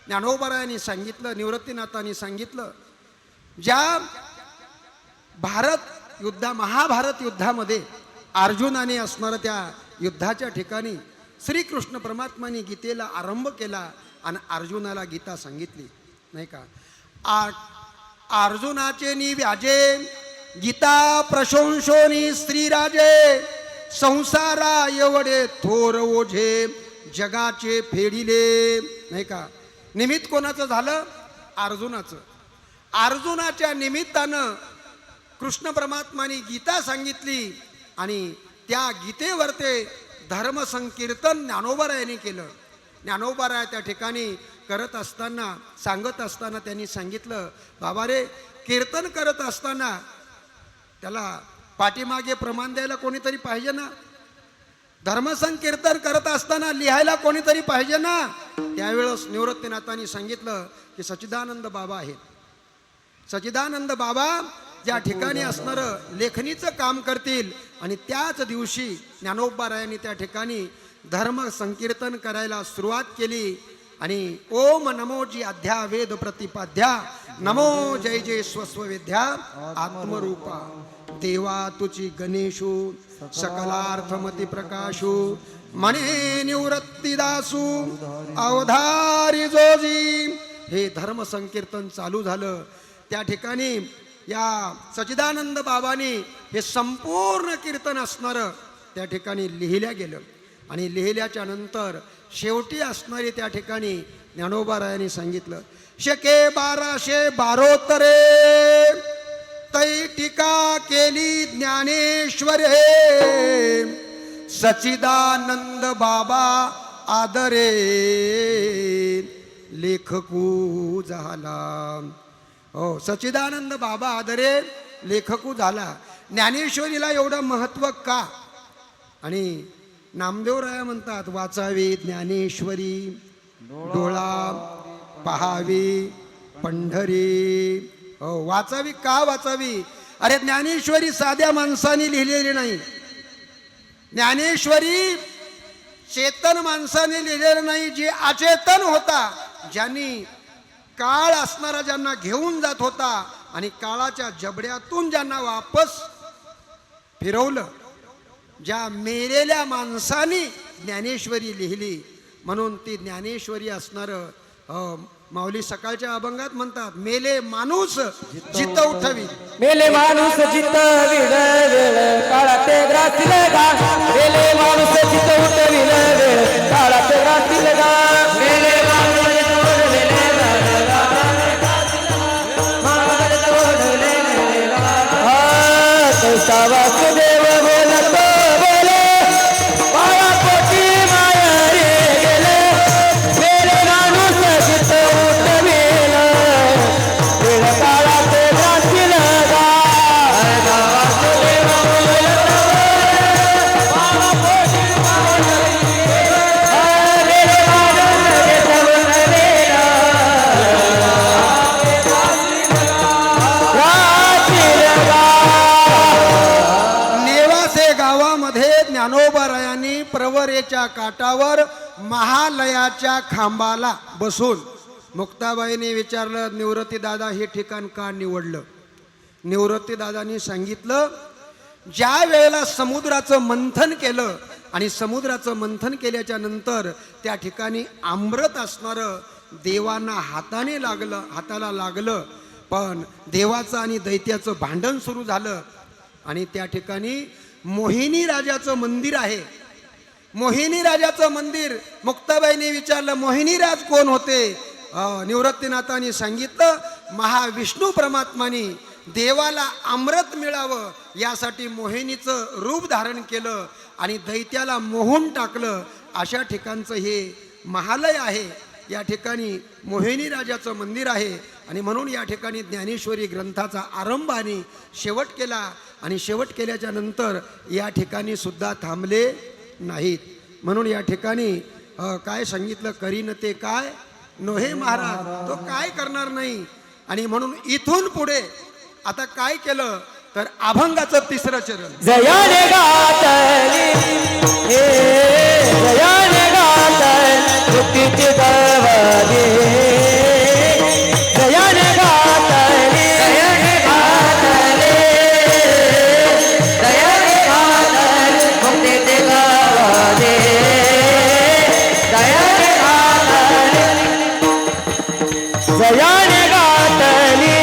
ज्ञानोबारायांनी सांगितलं, निवृत्तीनाथांनी सांगितलं, ज्या महाभारत युद्धामध्ये अर्जुनाने असणारं त्या युद्धाच्या ठिकाणी श्रीकृष्ण परमात्माने गीतेला आरंभ केला आणि अर्जुनाला गीता सांगितली, नाही का. अर्जुनाचे नि व्याजे गीता प्रशंसोनी श्रीराजे संसारा एवढे थोर ओझे जगाचे फेडिले, नाही का. निमित्त कोणाचं झालं? अर्जुनाचं. अर्जुनाच्या निमित्तानं कृष्ण परमात्माने गीता सांगितली आणि त्या गीतेवर ते धर्मसंकीर्तन ज्ञानोबारायांनी केलं. ज्ञानोबाराय त्या ठिकाणी करत असताना, सांगत असताना त्यांनी सांगितलं, बाबा रे, कीर्तन करत असताना त्याला पाठीमागे प्रमाण द्यायला कोणीतरी पाहिजे ना. धर्मसंकीर्तन करत असताना लिहायला कोणीतरी पाहिजे ना. त्यावेळेस निवृत्तीनाथांनी सांगितलं की सच्चिदानंद बाबा आहेत. सच्चिदानंद बाबा ज्या ठिकाणी असणारं लेखणीचं काम करतील आणि त्याच दिवशी ज्ञानोबारायांनी त्या ठिकाणी धर्म संकीर्तन करायला सुरुवात केली. आणि ओम नमो जी अध्या वेद प्रतिपाद्या नमो जय जय स्वस्वविद्या आत्मरूपा देवा तुची गणेशू सकलार्थमती प्रकाशू मने निवृत्तीदासू अवधारी जोजी. हे धर्म संकीर्तन चालू झालं. त्या ठिकाणी या सच्चिदानंद बाबांनी हे संपूर्ण कीर्तन असणारं त्या ठिकाणी लिहिल्या गेलं आणि लिहिल्याच्या नंतर शेवटी असणारी त्या ठिकाणी ज्ञानोबारायांनी सांगितलं, शके 1212 तै टीका केली ज्ञानेश्वर हे सच्चिदानंद बाबा आदरे लेखकू झाला. हो, सच्चिदानंद बाबा आदरे लेखकू झाला. ज्ञानेश्वरीला एवढं महत्व का? आणि नामदेवराया म्हणतात, वाचावी ज्ञानेश्वरी डोळा पहावी पंढरी. हो, वाचावी का वाचावी? अरे ज्ञानेश्वरी साध्या माणसाने लिहिलेली नाही. ज्ञानेश्वरी चेतन माणसाने लिहिलेलं नाही. जे अचेतन होता, ज्यांनी काळ असणारा ज्यांना घेऊन जात होता आणि काळाच्या जबड्यातून ज्यांना वापस फिरवलं, ज्या मेलेल्या माणसाने ज्ञानेश्वरी लिहिली. म्हणून ती ज्ञानेश्वरी असणारं माऊली सकाळच्या अभंगात म्हणतात, मेले माणूस जित उठवी. मेले माणूस जित विल वेळ काळात ग्रासील गा. मेले माणूस जित उठविल वेळ काळात ग्रासील गा. मेले माणूस कैसा वासुदेव बोलत बोले बाळा पोटी माया रे गेले. मेले माणूस जित उठविल वेळ काळात ग्रासील गा. वासुदेव बोलत बाळा पोटी माया रे गेले. माणूस जित ज्ञानोबारायांनी प्रवरेच्या काठावर महालयाच्या खांबाला बसून मुक्ताबाईने विचारलं, निवृत्ती दादा हे ठिकाण का निवडलं? निवृत्ती दादांनी सांगितलं, ज्या वेळेला समुद्राचं मंथन केलं आणि समुद्राचं मंथन केल्याच्या नंतर त्या ठिकाणी अमृत असणारं देवांना हाताला लागलं. पण देवाचं आणि दैत्याचं भांडण सुरू झालं आणि त्या ठिकाणी मोहिनी राजाचं मंदिर आहे. मोहिनी राजाचं मंदिर. मुक्ताबाईने विचारलं, मोहिनी राज कोण होते? निवृत्तीनाथांनी सांगितलं, महाविष्णू परमात्माने देवाला अमृत मिळावं यासाठी मोहिनीचं रूप धारण केलं आणि दैत्याला मोहून टाकलं. अशा ठिकाणचं हे महालय आहे. या ठिकाणी मोहिनी राजाचं मंदिर आहे आणि म्हणून या ठिकाणी ज्ञानेश्वरी ग्रंथाचा आरंभ आणि शेवट केला आणि शेवट केल्याच्या नंतर या ठिकाणी सुद्धा थांबले नाहीत. म्हणून या ठिकाणी काय सांगितलं, करीन ते काय नोहे महाराज, तो काय करणार नाही. आणि म्हणून इथून पुढे आता काय केलं तर अभंगाचं तिसरं चरण. जयाने गातली हे जयाने गातली मुक्तीची गवली, जयाने गातली जयाने गातली जयाने गातली मुक्तीची गवली, जयाने गातली जयाने गातली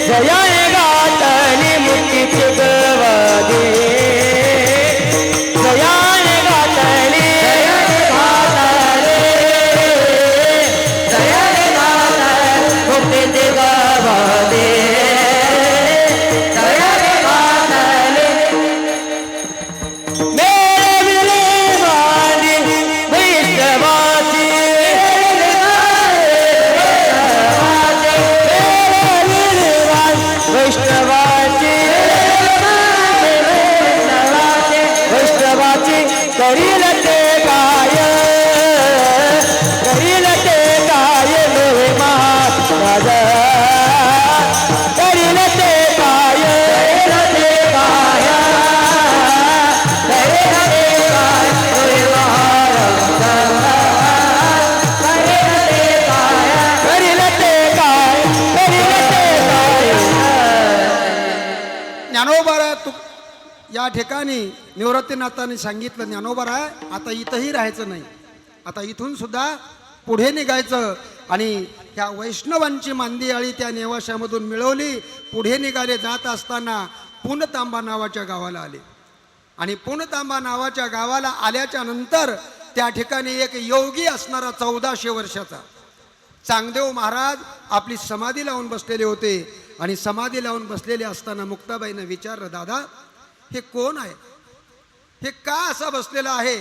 जयाने गातली मुक्तीची गवली, जयाने गातली जयाने गातली जयाने गातली मुक्तीची गवली, जयाने गातली मेरे वाली वैष्णवाची वैष्णवाची वैष्णवाची करील ते काय करील ते काय लोहे महाराज, करील ते काय करील ते काय करील ते काय लोहे महाराज, करील ते काय करील ते काय करील ते काय. ज्ञानोबारा तू या ठिकाणी निवृत्तीनाथांनी सांगितलं, ज्ञानोबारा आता इथंही राहायचं नाही, आता इथून सुद्धा पुढे निघायचं. आणि ह्या वैष्णवांची मांदियाळी त्या नेवाशामधून मिळवली. पुढे निघाले. जात असताना पुणतांबा नावाच्या गावाला आले आणि पुणतांबा नावाच्या गावाला आल्याच्या नंतर त्या ठिकाणी एक योगी असणारा 1400 वर्षाचा चांगदेव महाराज आपली समाधी लावून बसलेले होते. आणि समाधी लावून बसलेले असताना मुक्ताबाईनं विचारलं, दादा हे कोण आहे, हे का असा बसलेला आहे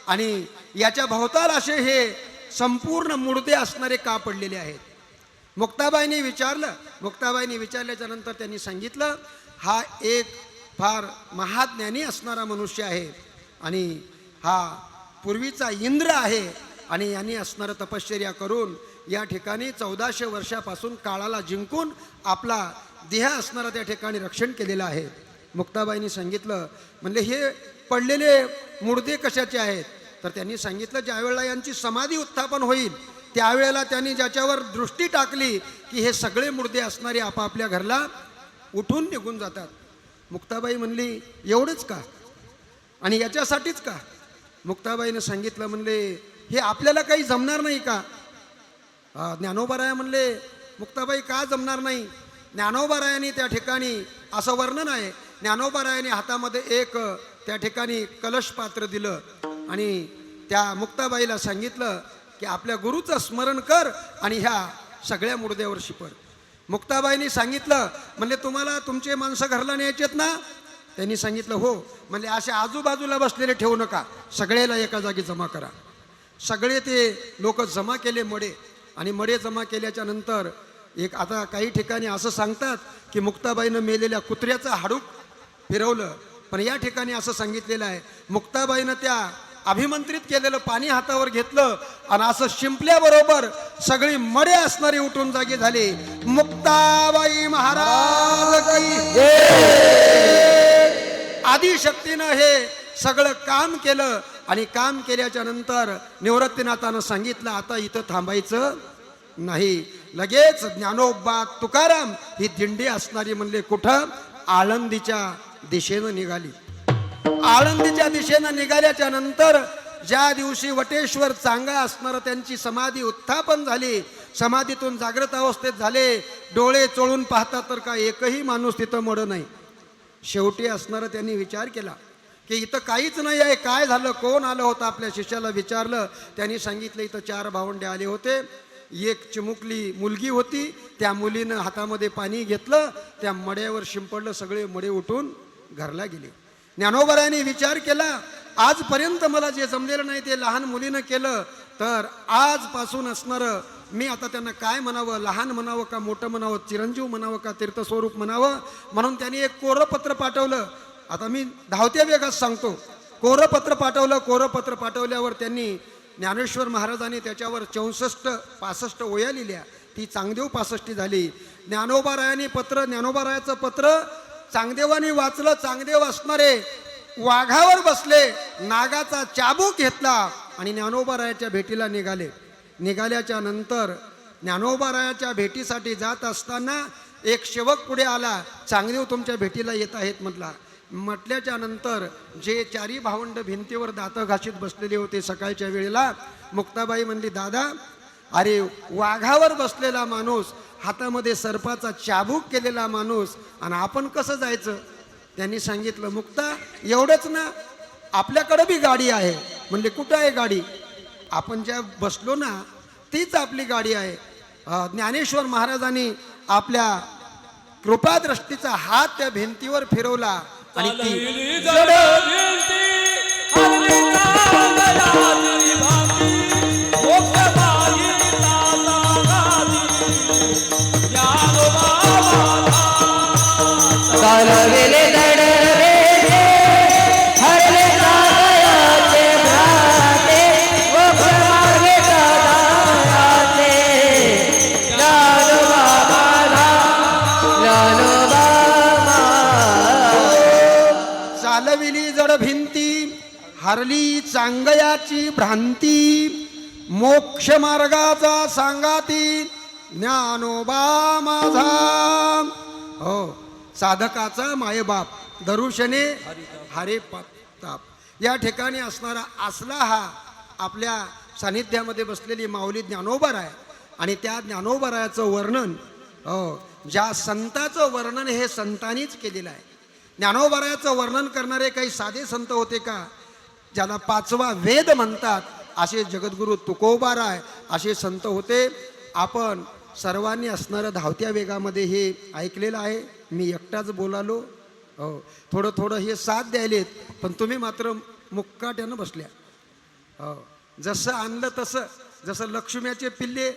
आणि याच्या भोवताल असे हे संपूर्ण मुर्दे असणारे का पडलेले आहेत. मुक्ताबाईंनी विचारलं. मुक्ताबाईंनी विचारल्याच्या नंतर त्यांनी सांगितलं, हा एक फार महाज्ञानी असणारा मनुष्य आहे आणि हा पूर्वीचा इंद्र आहे आणि यांनी असणारं तपश्चर्या करून या ठिकाणी 1400 वर्षापासून काळाला जिंकून आपला देह असणारा त्या ठिकाणी रक्षण केलेलं आहे. मुक्ताबाईंनी सांगितलं, म्हणले हे पडलेले मुर्दे कशाचे आहेत, तर त्यांनी सांगितलं ज्यावेळेला यांची समाधी उत्थापन होईल त्यावेळेला त्यांनी ज्याच्यावर दृष्टी टाकली की हे सगळे मुर्दे असणारे आपापल्या घरला उठून निघून जातात. मुक्ताबाई म्हणली एवढंच का आणि याच्यासाठीच का. मुक्ताबाईनं सांगितलं, म्हणले हे आपल्याला काही जमणार नाही का. ज्ञानोबाराया म्हणले, मुक्ताबाई का जमणार नाही. ज्ञानोबारायांनी त्या ठिकाणी असं वर्णन आहे, ज्ञानोबारायांनी हातामध्ये एक त्या ठिकाणी कलश पात्र दिलं आणि त्या मुक्ताबाईला सांगितलं की आपल्या गुरुचं स्मरण कर आणि ह्या सगळ्या मुर्द्यावर शिपड. मुक्ताबाईंनी सांगितलं, म्हणले तुम्हाला तुमचे माणसं घरला न्यायचेत ना. त्यांनी सांगितलं हो. म्हणले असे आजूबाजूला बसलेले ठेवू नका, सगळ्याला एका जागी जमा करा. सगळे ते लोक जमा केले मडे आणि मडे जमा केल्याच्या नंतर एक आता काही ठिकाणी असं सांगतात की मुक्ताबाईनं मेलेल्या कुत्र्याचं हाडूक फिरवलं, पण या ठिकाणी असं सांगितलेलं आहे मुक्ताबाईनं त्या अभिमंत्रित केलेलं पाणी हातावर घेतलं आणि असं शिंपल्याबरोबर सगळी मडे असणारी उठून जागी झाली. मुक्ताबाई महाराज की आदिशक्तीनं हे सगळं काम केलं आणि काम केल्याच्या नंतर निवृत्तीनाथानं सांगितलं आता इथं थांबायचं नाही. लगेच ज्ञानोबा तुकाराम ही दिंडी असणारी म्हणले कुठं, आळंदीच्या दिशेनं निघाली. आळंदीच्या दिशेनं निघाल्याच्या नंतर ज्या दिवशी वटेश्वर चांगा असणारं त्यांची समाधी उत्थापन झाली, समाधीतून जागृत अवस्थेत झाले, डोळे चोळून पाहतात तर का एकही माणूस तिथं मड नाही. शेवटी असणारं त्यांनी विचार केला की इथं काहीच नाही आहे, काय झालं, कोण आलं होतं. आपल्या शिष्याला विचारलं, त्यांनी सांगितलं इथं 4 भावंडे आले होते, एक चिमुकली मुलगी होती, त्या मुलीनं हातामध्ये पाणी घेतलं, त्या मड्यावर शिंपडलं, सगळे मडे उठून घरला गेले. ज्ञानोबारायांनी विचार केला आजपर्यंत मला जे जमलेलं नाही ते लहान मुलीनं केलं, तर आजपासून असणारं मी आता त्यांना काय म्हणावं, लहान म्हणावं का मोठं म्हणावं, चिरंजीव म्हणावं का तीर्थस्वरूप म्हणावं, म्हणून त्यांनी एक कोरं पत्र पाठवलं. आता मी धावत्या वेगात सांगतो. कोरं पत्र पाठवलं. कोरं पत्र पाठवल्यावर त्यांनी ज्ञानेश्वर महाराजांनी त्याच्यावर 64-65 ओया लिहिल्या. ती चांगदेव 65 झाली. ज्ञानोबारायाचं पत्र चांगदेवानी वाचलं. चांगदेव असणारे वाघावर बसले, नागाचा चाबूक घेतला आणि ज्ञानोबारायाच्या भेटीला निघाले. निघाल्याच्या नंतर ज्ञानोबारायाच्या भेटीसाठी जात असताना एक सेवक पुढे आला. चांगदेव तुमच्या भेटीला येत आहेत म्हटला. म्हटल्याच्या नंतर जे चारी भावंड भिंतीवर दातं घाशीत बसलेले होते सकाळच्या वेळेला, मुक्ताबाई म्हणली, दादा, अरे वाघावर बसलेला माणूस, हातामध्ये सर्पाचा चाबूक केलेला माणूस, आणि आपण कसं जायचं? त्यांनी सांगितलं, मुक्ता, एवढंच ना, आपल्याकडे बी गाडी आहे. म्हणले, कुठं आहे गाडी? आपण ज्या बसलो ना तीच आपली गाडी आहे. ज्ञानेश्वर महाराजांनी आपल्या कृपादृष्टीचा हात त्या भिंतीवर फिरवला आणि ती चालविले दडवे हरले नागायाचे भ्राते, मोक्षमार्गे साधायाचे. ज्ञानोबा माझा, ज्ञानोबा माझा. चालविली जड भिंती, हरली चांगयाची भ्रांती, मोक्ष मार्गाचा सांगाती, ज्ञानोबा माझा. हो, साधकाचा मायबाप, दरुशने हरे ताप. या ठिकाणी असणारा असला हा आपल्या सानिध्यामध्ये बसलेली माऊली ज्ञानोबाराय. आणि त्या ज्ञानोबारायाचं वर्णन, ज्या संताचं वर्णन हे संतांनीच केलेलं आहे. ज्ञानोबारायाचं वर्णन करणारे काही साधे संत होते का? ज्याला 5वा वेद म्हणतात असे जगद्गुरु तुकोबाराय असे संत होते. आपण सर्वांनी असणारं धावत्या वेगामध्ये हे ऐकलेलं आहे. मी एकटाच बोलालो. हो, थोडं थोडं हे साथ द्यायलेत, पण तुम्ही मात्र मुक्काट्यानं बसल्या. हो, जसं आणलं तसं, जसं लक्ष्म्याचे पिल्ले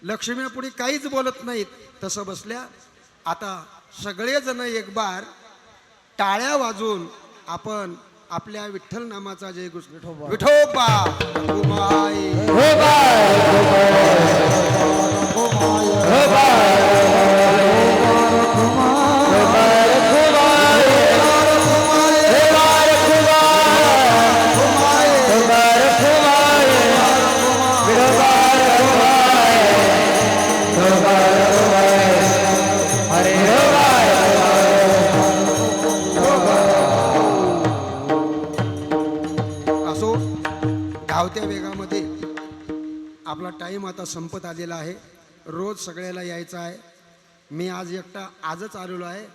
लक्ष्म्यापुढे काहीच बोलत नाहीत तसं बसल्या. आता सगळेजण एक बार टाळ्या वाजून आपण आपल्या विठ्ठल नामाचा जय घोष. विठोबा उमाई, असो, धावत्या वेगामध्ये आपला टाईम आता संपत आलेला आहे. रोज सगळ्याला यायचं आहे. मी आज एकटा आजच आलेलो आहे.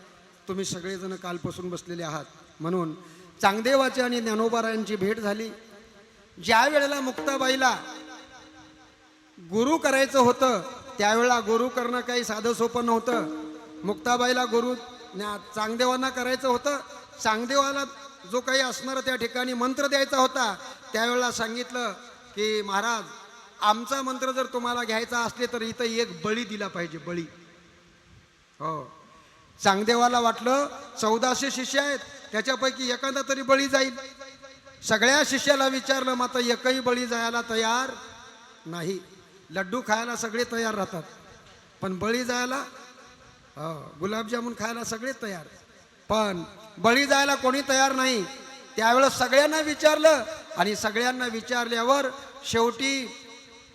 तुम्ही सगळेजण कालपासून बसलेले आहात. म्हणून चांगदेवाची आणि ज्ञानोबारायांची भेट झाली. ज्या वेळेला मुक्ताबाईला गुरु करायचं होतं त्यावेळेला गुरु करणं काही साधं सोपं नव्हतं. मुक्ताबाईला गुरु चांगदेवांना करायचं होतं. चांगदेवाला जो काही असणारा त्या ठिकाणी मंत्र द्यायचा होता त्यावेळेला सांगितलं की महाराज, आमचा मंत्र जर तुम्हाला घ्यायचा असले तर इथं एक बळी दिला पाहिजे, बळी. हो, चांगदेवाला वाटलं 1400 शिष्य आहेत, त्याच्यापैकी एखादा तरी बळी जाईल. सगळ्या शिष्याला विचारलं, मात्र एकही बळी जायला तयार नाही. लड्डू खायला सगळे तयार राहतात, पण बळी जायला, गुलाबजामुन खायला सगळे तयार, पण बळी जायला कोणी तयार नाही. त्यावेळेस सगळ्यांना विचारलं आणि सगळ्यांना विचारल्यावर शेवटी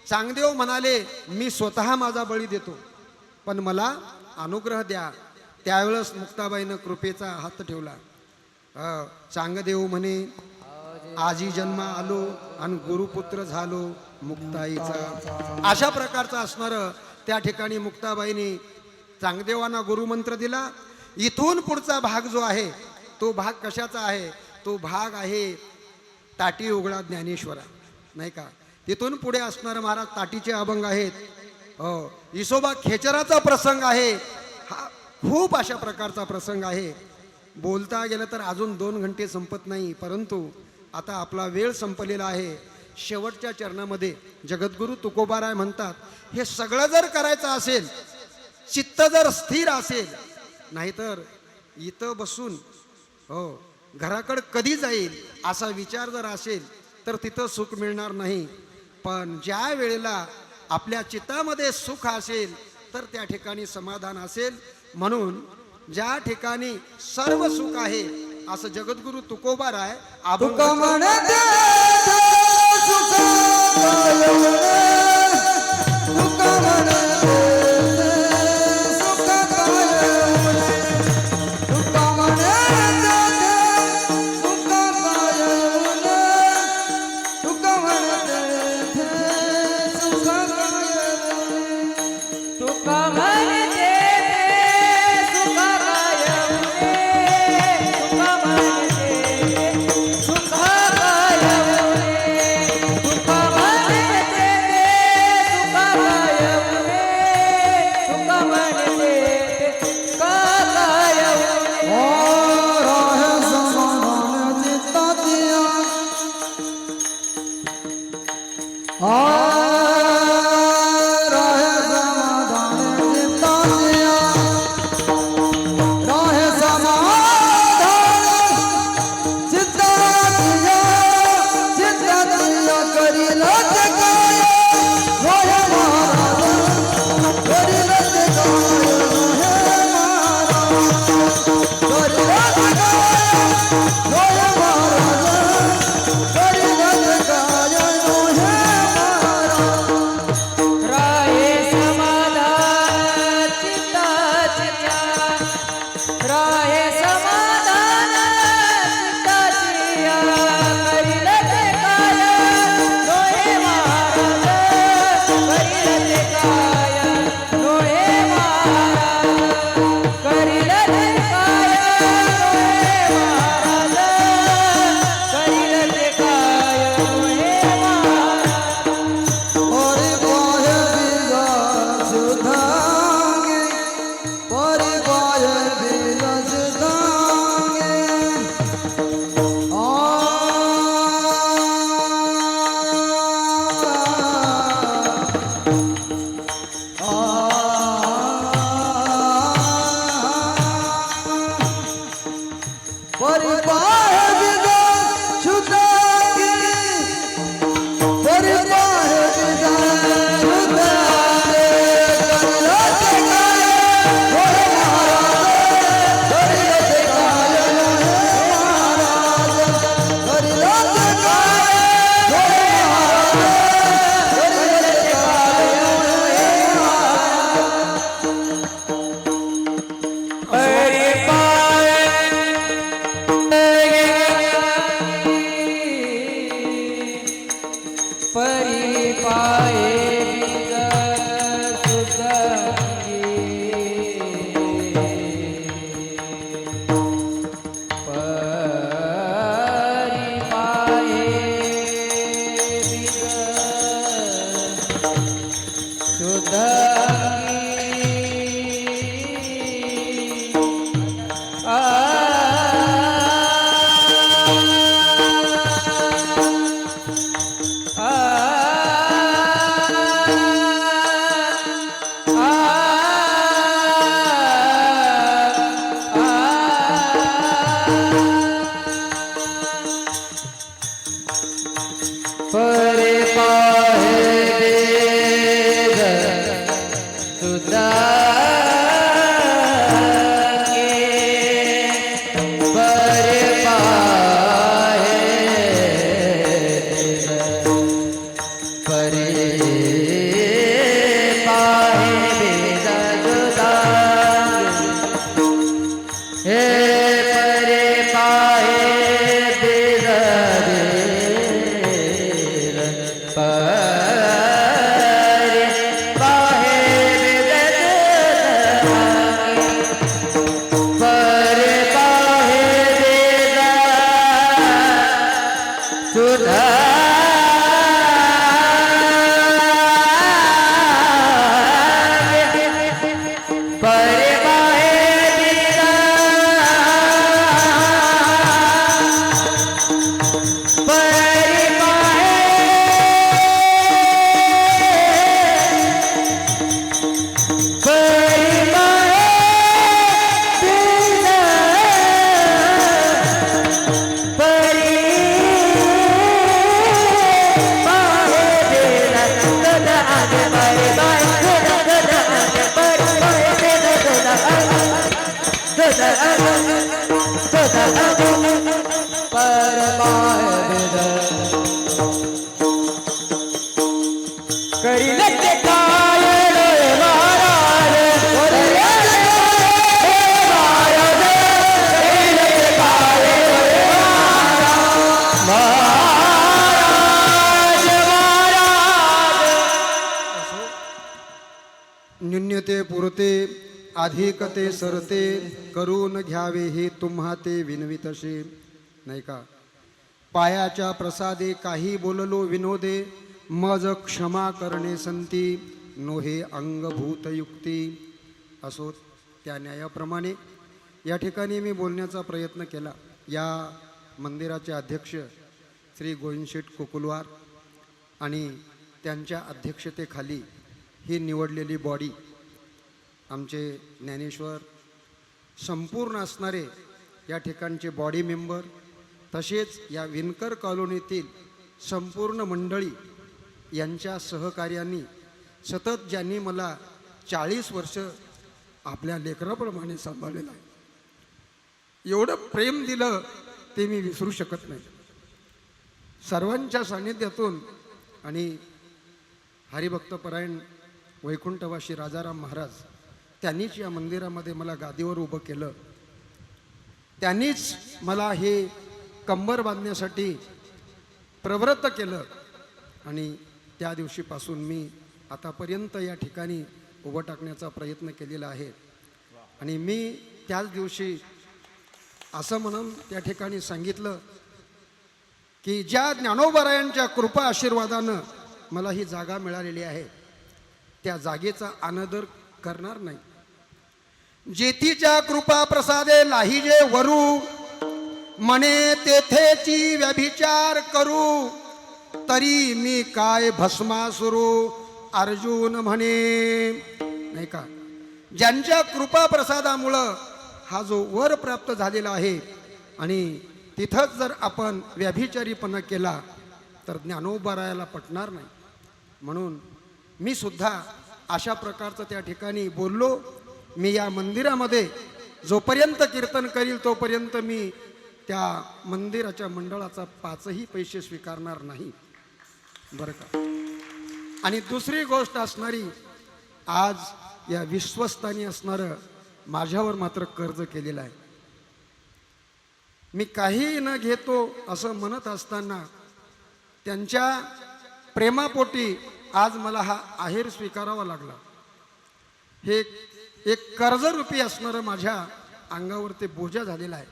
चांगदेव म्हणाले, मी स्वतः माझा बळी देतो, पण मला अनुग्रह द्या. त्यावेळेस मुक्ताबाईनं कृपेचा हात ठेवला. चांगदेव म्हणे, आजी जन्मा आलो आणि गुरुपुत्र झालो मुक्ताईचा. अशा प्रकारचं असणारं त्या ठिकाणी मुक्ताबाईने चांगदेवांना गुरुमंत्र दिला. इथून पुढचा भाग जो आहे तो भाग कशाचा आहे? तो भाग आहे ताटी उघडा ज्ञानेश्वरा, नाही का? तिथून पुढे असणारे महाराज ताटीचे अभंग आहेत. इसोबा खेचराचा प्रसंग आहे. हा खूप अशा प्रकारचा प्रसंग आहे. बोलता गेलं तर अजून 2 घंटे संपत नाही, परंतु आता आपला वेळ संपलेला आहे. शेवटच्या चरणामध्ये जगद्गुरु तुकोबाराय म्हणतात, हे सगळं जर करायचं असेल, चित्त जर स्थिर असेल, नाहीतर इथं बसून हो घराकडे कधी जाईल असा विचार जर असेल तर तिथं सुख मिळणार नाही. पण ज्या वेळेला आपल्या चित्तामध्ये सुख असेल तर त्या ठिकाणी समाधान असेल. म्हणून ज्या ठिकाणी सर्व सुख आहे असं जगद्गुरु तुकोबाराय तुका अभंग म्हणते सुख काय म्हणे, तुका म्हणते सुख काय म्हणे, तुका म्हणते सुख काय म्हणे, तुका म्हणते सुख काय म्हणे. तुका म्हणते सुखा काय म्हणे, तुका म्हणते सुखा काय म्हणे, तुका म्हणते सुखा काय म्हणे, तुका म्हणते का काय म्हणे. ओ राहे समाधान चित्तातिया, राहे समाधान चित्तातिया, राहे समाधान चित्तातिया, चित्तातिया करील ते काय होय महाराज, करील ते काय होय महाराज, करील ते काय होय महाराज, करील ते काय होय महाराज. राहे समाधान चित्ताचिया, राहे समाधान चित्ताचिया, करील ते काय डोळे महाराज, करील ते काय डोळे महाराज, करील ते काय डोळे महाराज, करील ते काय डोळे महाराज. परी पाय बीजा सुधांगे, परी पाय बीजा सुधांगे, परी पाय बीजा सुधांगे, परी पाय बीजा सुधांगे, करील ते काय होय महाराज, करील ते काय होय महाराज, करील ते काय होय महाराज, करील ते काय होय महाराज. परी पाय परी पाय परी पाय परे पाहे वेद सुदांगे, परे पाहे परे पाहे वेद सुदांगे, हे परे पाहे वेद परे पाहे वेद परे पाहे वेद सुधांगे, परे पाहे वेद करील ते काय रे महाराज करील ते काय रे महाराज करील ते काय रे महाराज न्यून्यते पुरते अधिकते सरते करून घ्यावे हे तुम्हा ते विनवितसे. नाही का? पायाच्या प्रसादे काही बोललो विनोदे मज क्षमा करणे संती नोहे अंगभूत युक्ती. असो त्या न्यायाप्रमाणे या ठिकाणी मी बोलण्याचा प्रयत्न केला. या मंदिराचे अध्यक्ष श्री गोविंदशेठ कुकुलवार आणि त्यांच्या अध्यक्षतेखाली ही निवडलेली बॉडी आमचे ज्ञानेश्वर संपूर्ण असणारे या ठिकाणचे बॉडी मेंबर तसेच या विणकर कॉलनीतील संपूर्ण मंडळी यांच्या सहकार्याने सतत ज्यांनी मला 40 वर्ष आपल्या लेकराप्रमाणे सांभाळलेलं आहे. एवढं प्रेम दिलं ते मी विसरू शकत नाही. सर्वांच्या सानिध्यातून आणि हरिभक्तपरायण वैकुंठवासी राजाराम महाराज त्यांनीच या मंदिरामध्ये मला गादीवर उभं केलं. त्यांनीच मला हे कंबर बांधण्यासाठी प्रवृत्त केलं आणि त्या दिवशीपासून मी आतापर्यंत या ठिकाणी उभं टाकण्याचा प्रयत्न केलेला आहे. आणि मी त्याच दिवशी असं म्हणून त्या ठिकाणी सांगितलं की ज्या ज्ञानोबारायांच्या कृपा आशीर्वादानं मला ही जागा मिळालेली आहे त्या जागेचा अनादर करणार नाही. जेथीच्या कृपा प्रसादे लाहिजे वरू म्हणे तेथेची व्यभिचार करू तरी मी काय भस्मासुरू अर्जुन म्हणे. नाही का? ज्यांच्या कृपा प्रसादामुळं हा जो वर प्राप्त झालेला आहे आणि तिथंच जर आपण व्यभिचारीपणा केला तर ज्ञानोबारायाला पटणार नाही. म्हणून मी सुद्धा अशा प्रकारचं त्या ठिकाणी बोललो. मी या मंदिरामध्ये जोपर्यंत कीर्तन करील तोपर्यंत मी त्या मंदिराच्या मंडळाचा 5ही पैसे स्वीकारणार नाही. बरं का? आणि दुसरी गोष्ट असणारी आज या विश्वस्तानी असणारं माझ्यावर मात्र कर्ज केलेलं आहे. मी काही न घेतो असं म्हणत असताना त्यांच्या प्रेमापोटी आज मला हा आहेर स्वीकारावा लागला. हे एक कर्जरूपी असणारं माझ्या अंगावर ते बोजा झालेला आहे.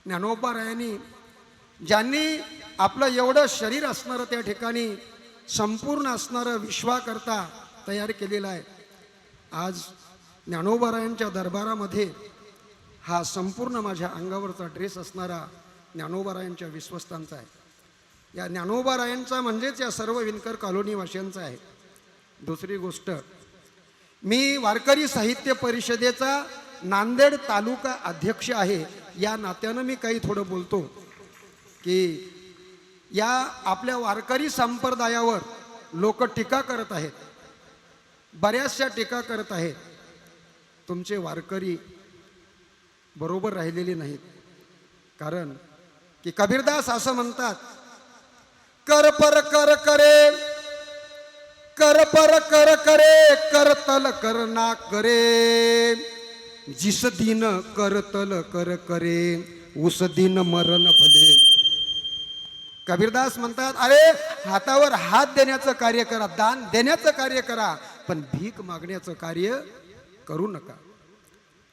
ज्ञानोबारायांनी ज्यांनी आपलं एवढं शरीर असणारं त्या ठिकाणी संपूर्ण असणारं विश्वाकर्ता तयार केलेलं आहे. आज ज्ञानोबारायांच्या दरबारामध्ये हा संपूर्ण माझ्या अंगावरचा ड्रेस असणारा ज्ञानोबारायांच्या विश्वस्तांचा आहे. या ज्ञानोबारायांचा म्हणजेच या सर्व विणकर कॉलनीवासियांचा आहे. दुसरी गोष्ट, मी वारकरी साहित्य परिषदेचा नांदेड तालुका अध्यक्ष आहे. या नात्यानं मी काही थोडं बोलतो की या आपल्या वारकरी संप्रदायावर लोक टीका करत आहेत, बऱ्याचशा टीका करत आहेत. तुमचे वारकरी बरोबर राहिलेले नाहीत. कारण की कबीरदास असं म्हणतात, कर पर कर करे, कर पर कर करे, करतल कर ना करे, जिस दिन करतल कर करे, उस दिन मरण भले. कबीरदास म्हणतात, अरे हातावर हात देण्याचं कार्य करा, दान देण्याचं कार्य करा, पण भीक मागण्याचं कार्य करू नका.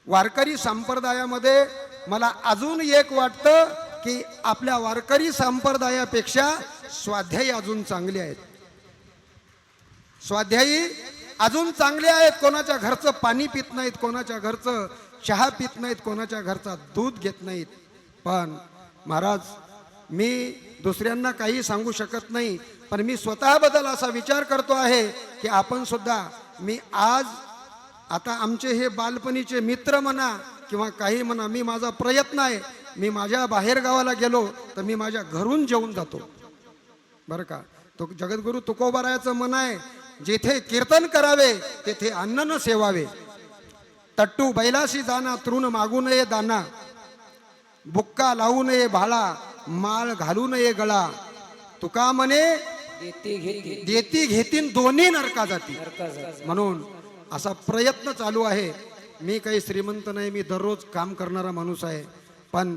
वारकरी संप्रदायामध्ये मला अजून एक वाटतं की आपल्या वारकरी संप्रदायापेक्षा स्वाध्यायी अजून चांगले आहेत. स्वाध्यायी अजून चांगले आहेत. कोणाच्या घरचं पाणी पित नाहीत, कोणाच्या घरचं चहा पित नाहीत, कोणाच्या घरचा दूध घेत नाहीत. पण महाराज, मी दुसऱ्यांना काही सांगू शकत नाही, पण मी स्वतःबद्दल असा विचार करतो आहे की आपण सुद्धा, मी आज आता आमचे हे बालपणीचे मित्र म्हणा किंवा काही म्हणा, मी माझा प्रयत्न आहे, मी माझ्या बाहेर गावाला गेलो तर मी माझ्या घरून जेवून जातो. बरं का? तो जगद्गुरु तुकोबारायाचं मन आहे, जेथे कीर्तन करावे तेथे अन्न न सेवावे. तट्टू बैलाशी जाना, तृण मागू नये दाना, बुक्का लावू नये भाळा, माळ घालू नये गळा. तुका म्हणे देती घेतीन दोन्ही नरका जाती. म्हणून असा प्रयत्न चालू आहे. मी काही श्रीमंत नाही, मी दररोज काम करणारा माणूस आहे. पण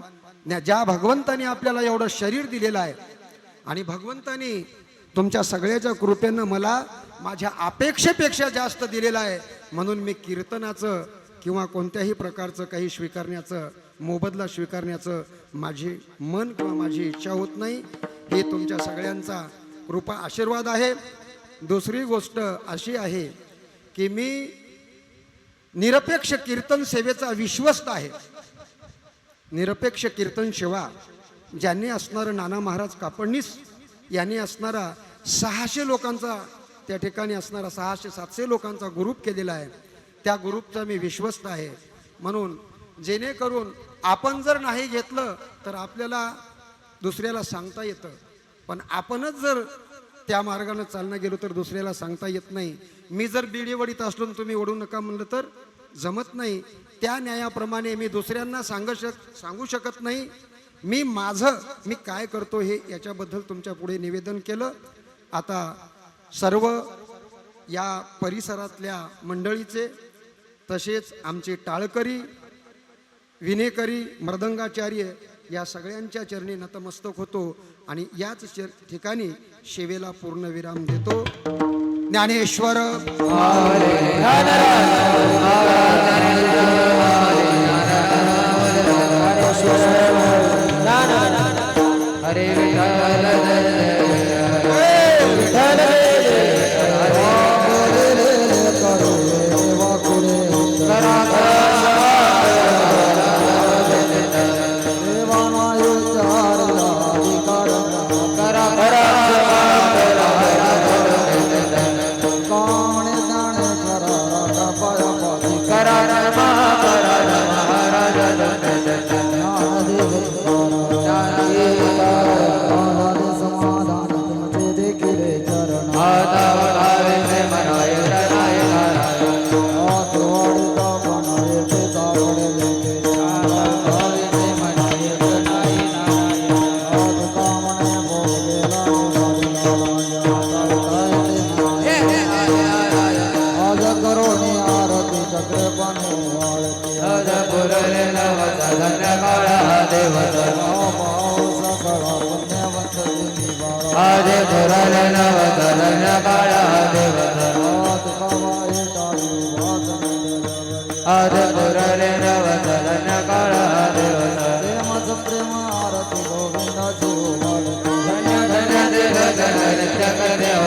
ज्या भगवंतानी आपल्याला एवढं शरीर दिलेलं आहे आणि भगवंतानी तुमच्या सगळ्याच्या कृपेनं मला माझ्या अपेक्षेपेक्षा जास्त दिलेलं आहे. म्हणून मी कीर्तनाचं किंवा कोणत्याही प्रकारचं काही स्वीकारण्याचं, मोबदला स्वीकारण्याचं माझी मन किंवा माझी इच्छा होत नाही. हे तुमच्या सगळ्यांचा कृपा आशीर्वाद आहे. दुसरी गोष्ट अशी आहे की मी निरपेक्ष कीर्तन सेवेचा विश्वस्त आहे. निरपेक्ष कीर्तन सेवा ज्यांनी असणारं नाना महाराज कापडणीस यांनी असणारा 600 लोकांचा, त्या ठिकाणी असणारा 600-700 लोकांचा ग्रुप केलेला आहे. त्या ग्रुपचा मी विश्वस्त आहे. म्हणून जेणेकरून आपण जर नाही घेतलं तर आपल्याला दुसऱ्याला सांगता येतं, पण आपणच जर त्या मार्गाने चालणं गेलो तर दुसऱ्याला सांगता येत नाही. मी जर बिडी वडीत असलो आणि तुम्ही ओढू नका म्हणलं तर जमत नाही. त्या न्यायाप्रमाणे मी दुसऱ्यांना सांगू शकत नाही. मी काय करतो हे याच्याबद्दल तुमच्या पुढे निवेदन केलं. आता सर्व या परिसरातल्या मंडळीचे, तसेच आमचे टाळकरी, विनेकरी, मृदंगाचार्य या सगळ्यांच्या चरणी नतमस्तक होतो आणि याच ठिकाणी सेवेला पूर्ण विराम देतो. ज्ञानेश्वर हरे विठ्ठल आदे पुरल नवतरण काळा देवता आदे पुरल नवतरण काळा देवता प्रेमाचं प्रेम आरती गोविंदाची ओवाळती धन्य धन्य देव जगत देव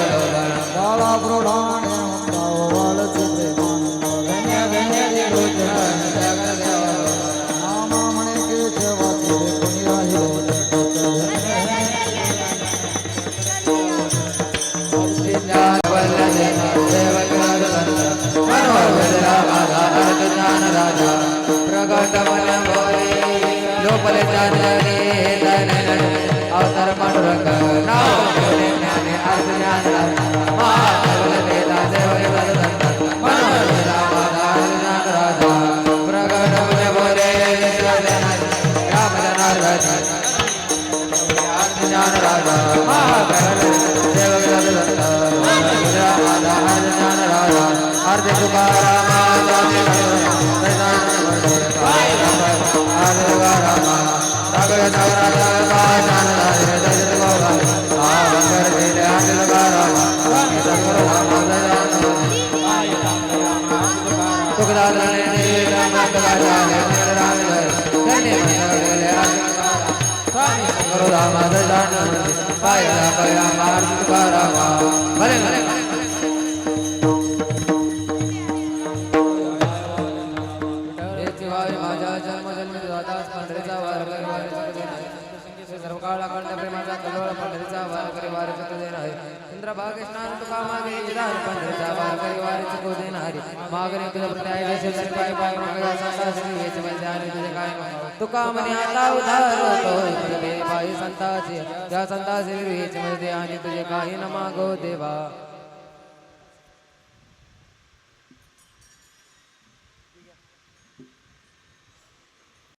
काळा प्रधाने म्हणता ओवाळती प्रेमानंद धन्य धन्य देव जगत देव नामा म्हणे केशवाची रे कोणी राहिले प्रगट मन बोले लोपल जाने अवतार पांडुरंग नाव ठेवले ज्ञाने अर्थ ज्ञान महादेवल वेदा देव मनोरला ज्ञान राजा प्रगट मन बोले राम जनार्दन ज्ञान राजा महादेवल देव ज्ञान राजा अर्थ तुकाराम तुका मने आता उधार होतो बाई संताची त्या संताची आणि तुझे काही न मागो देवा.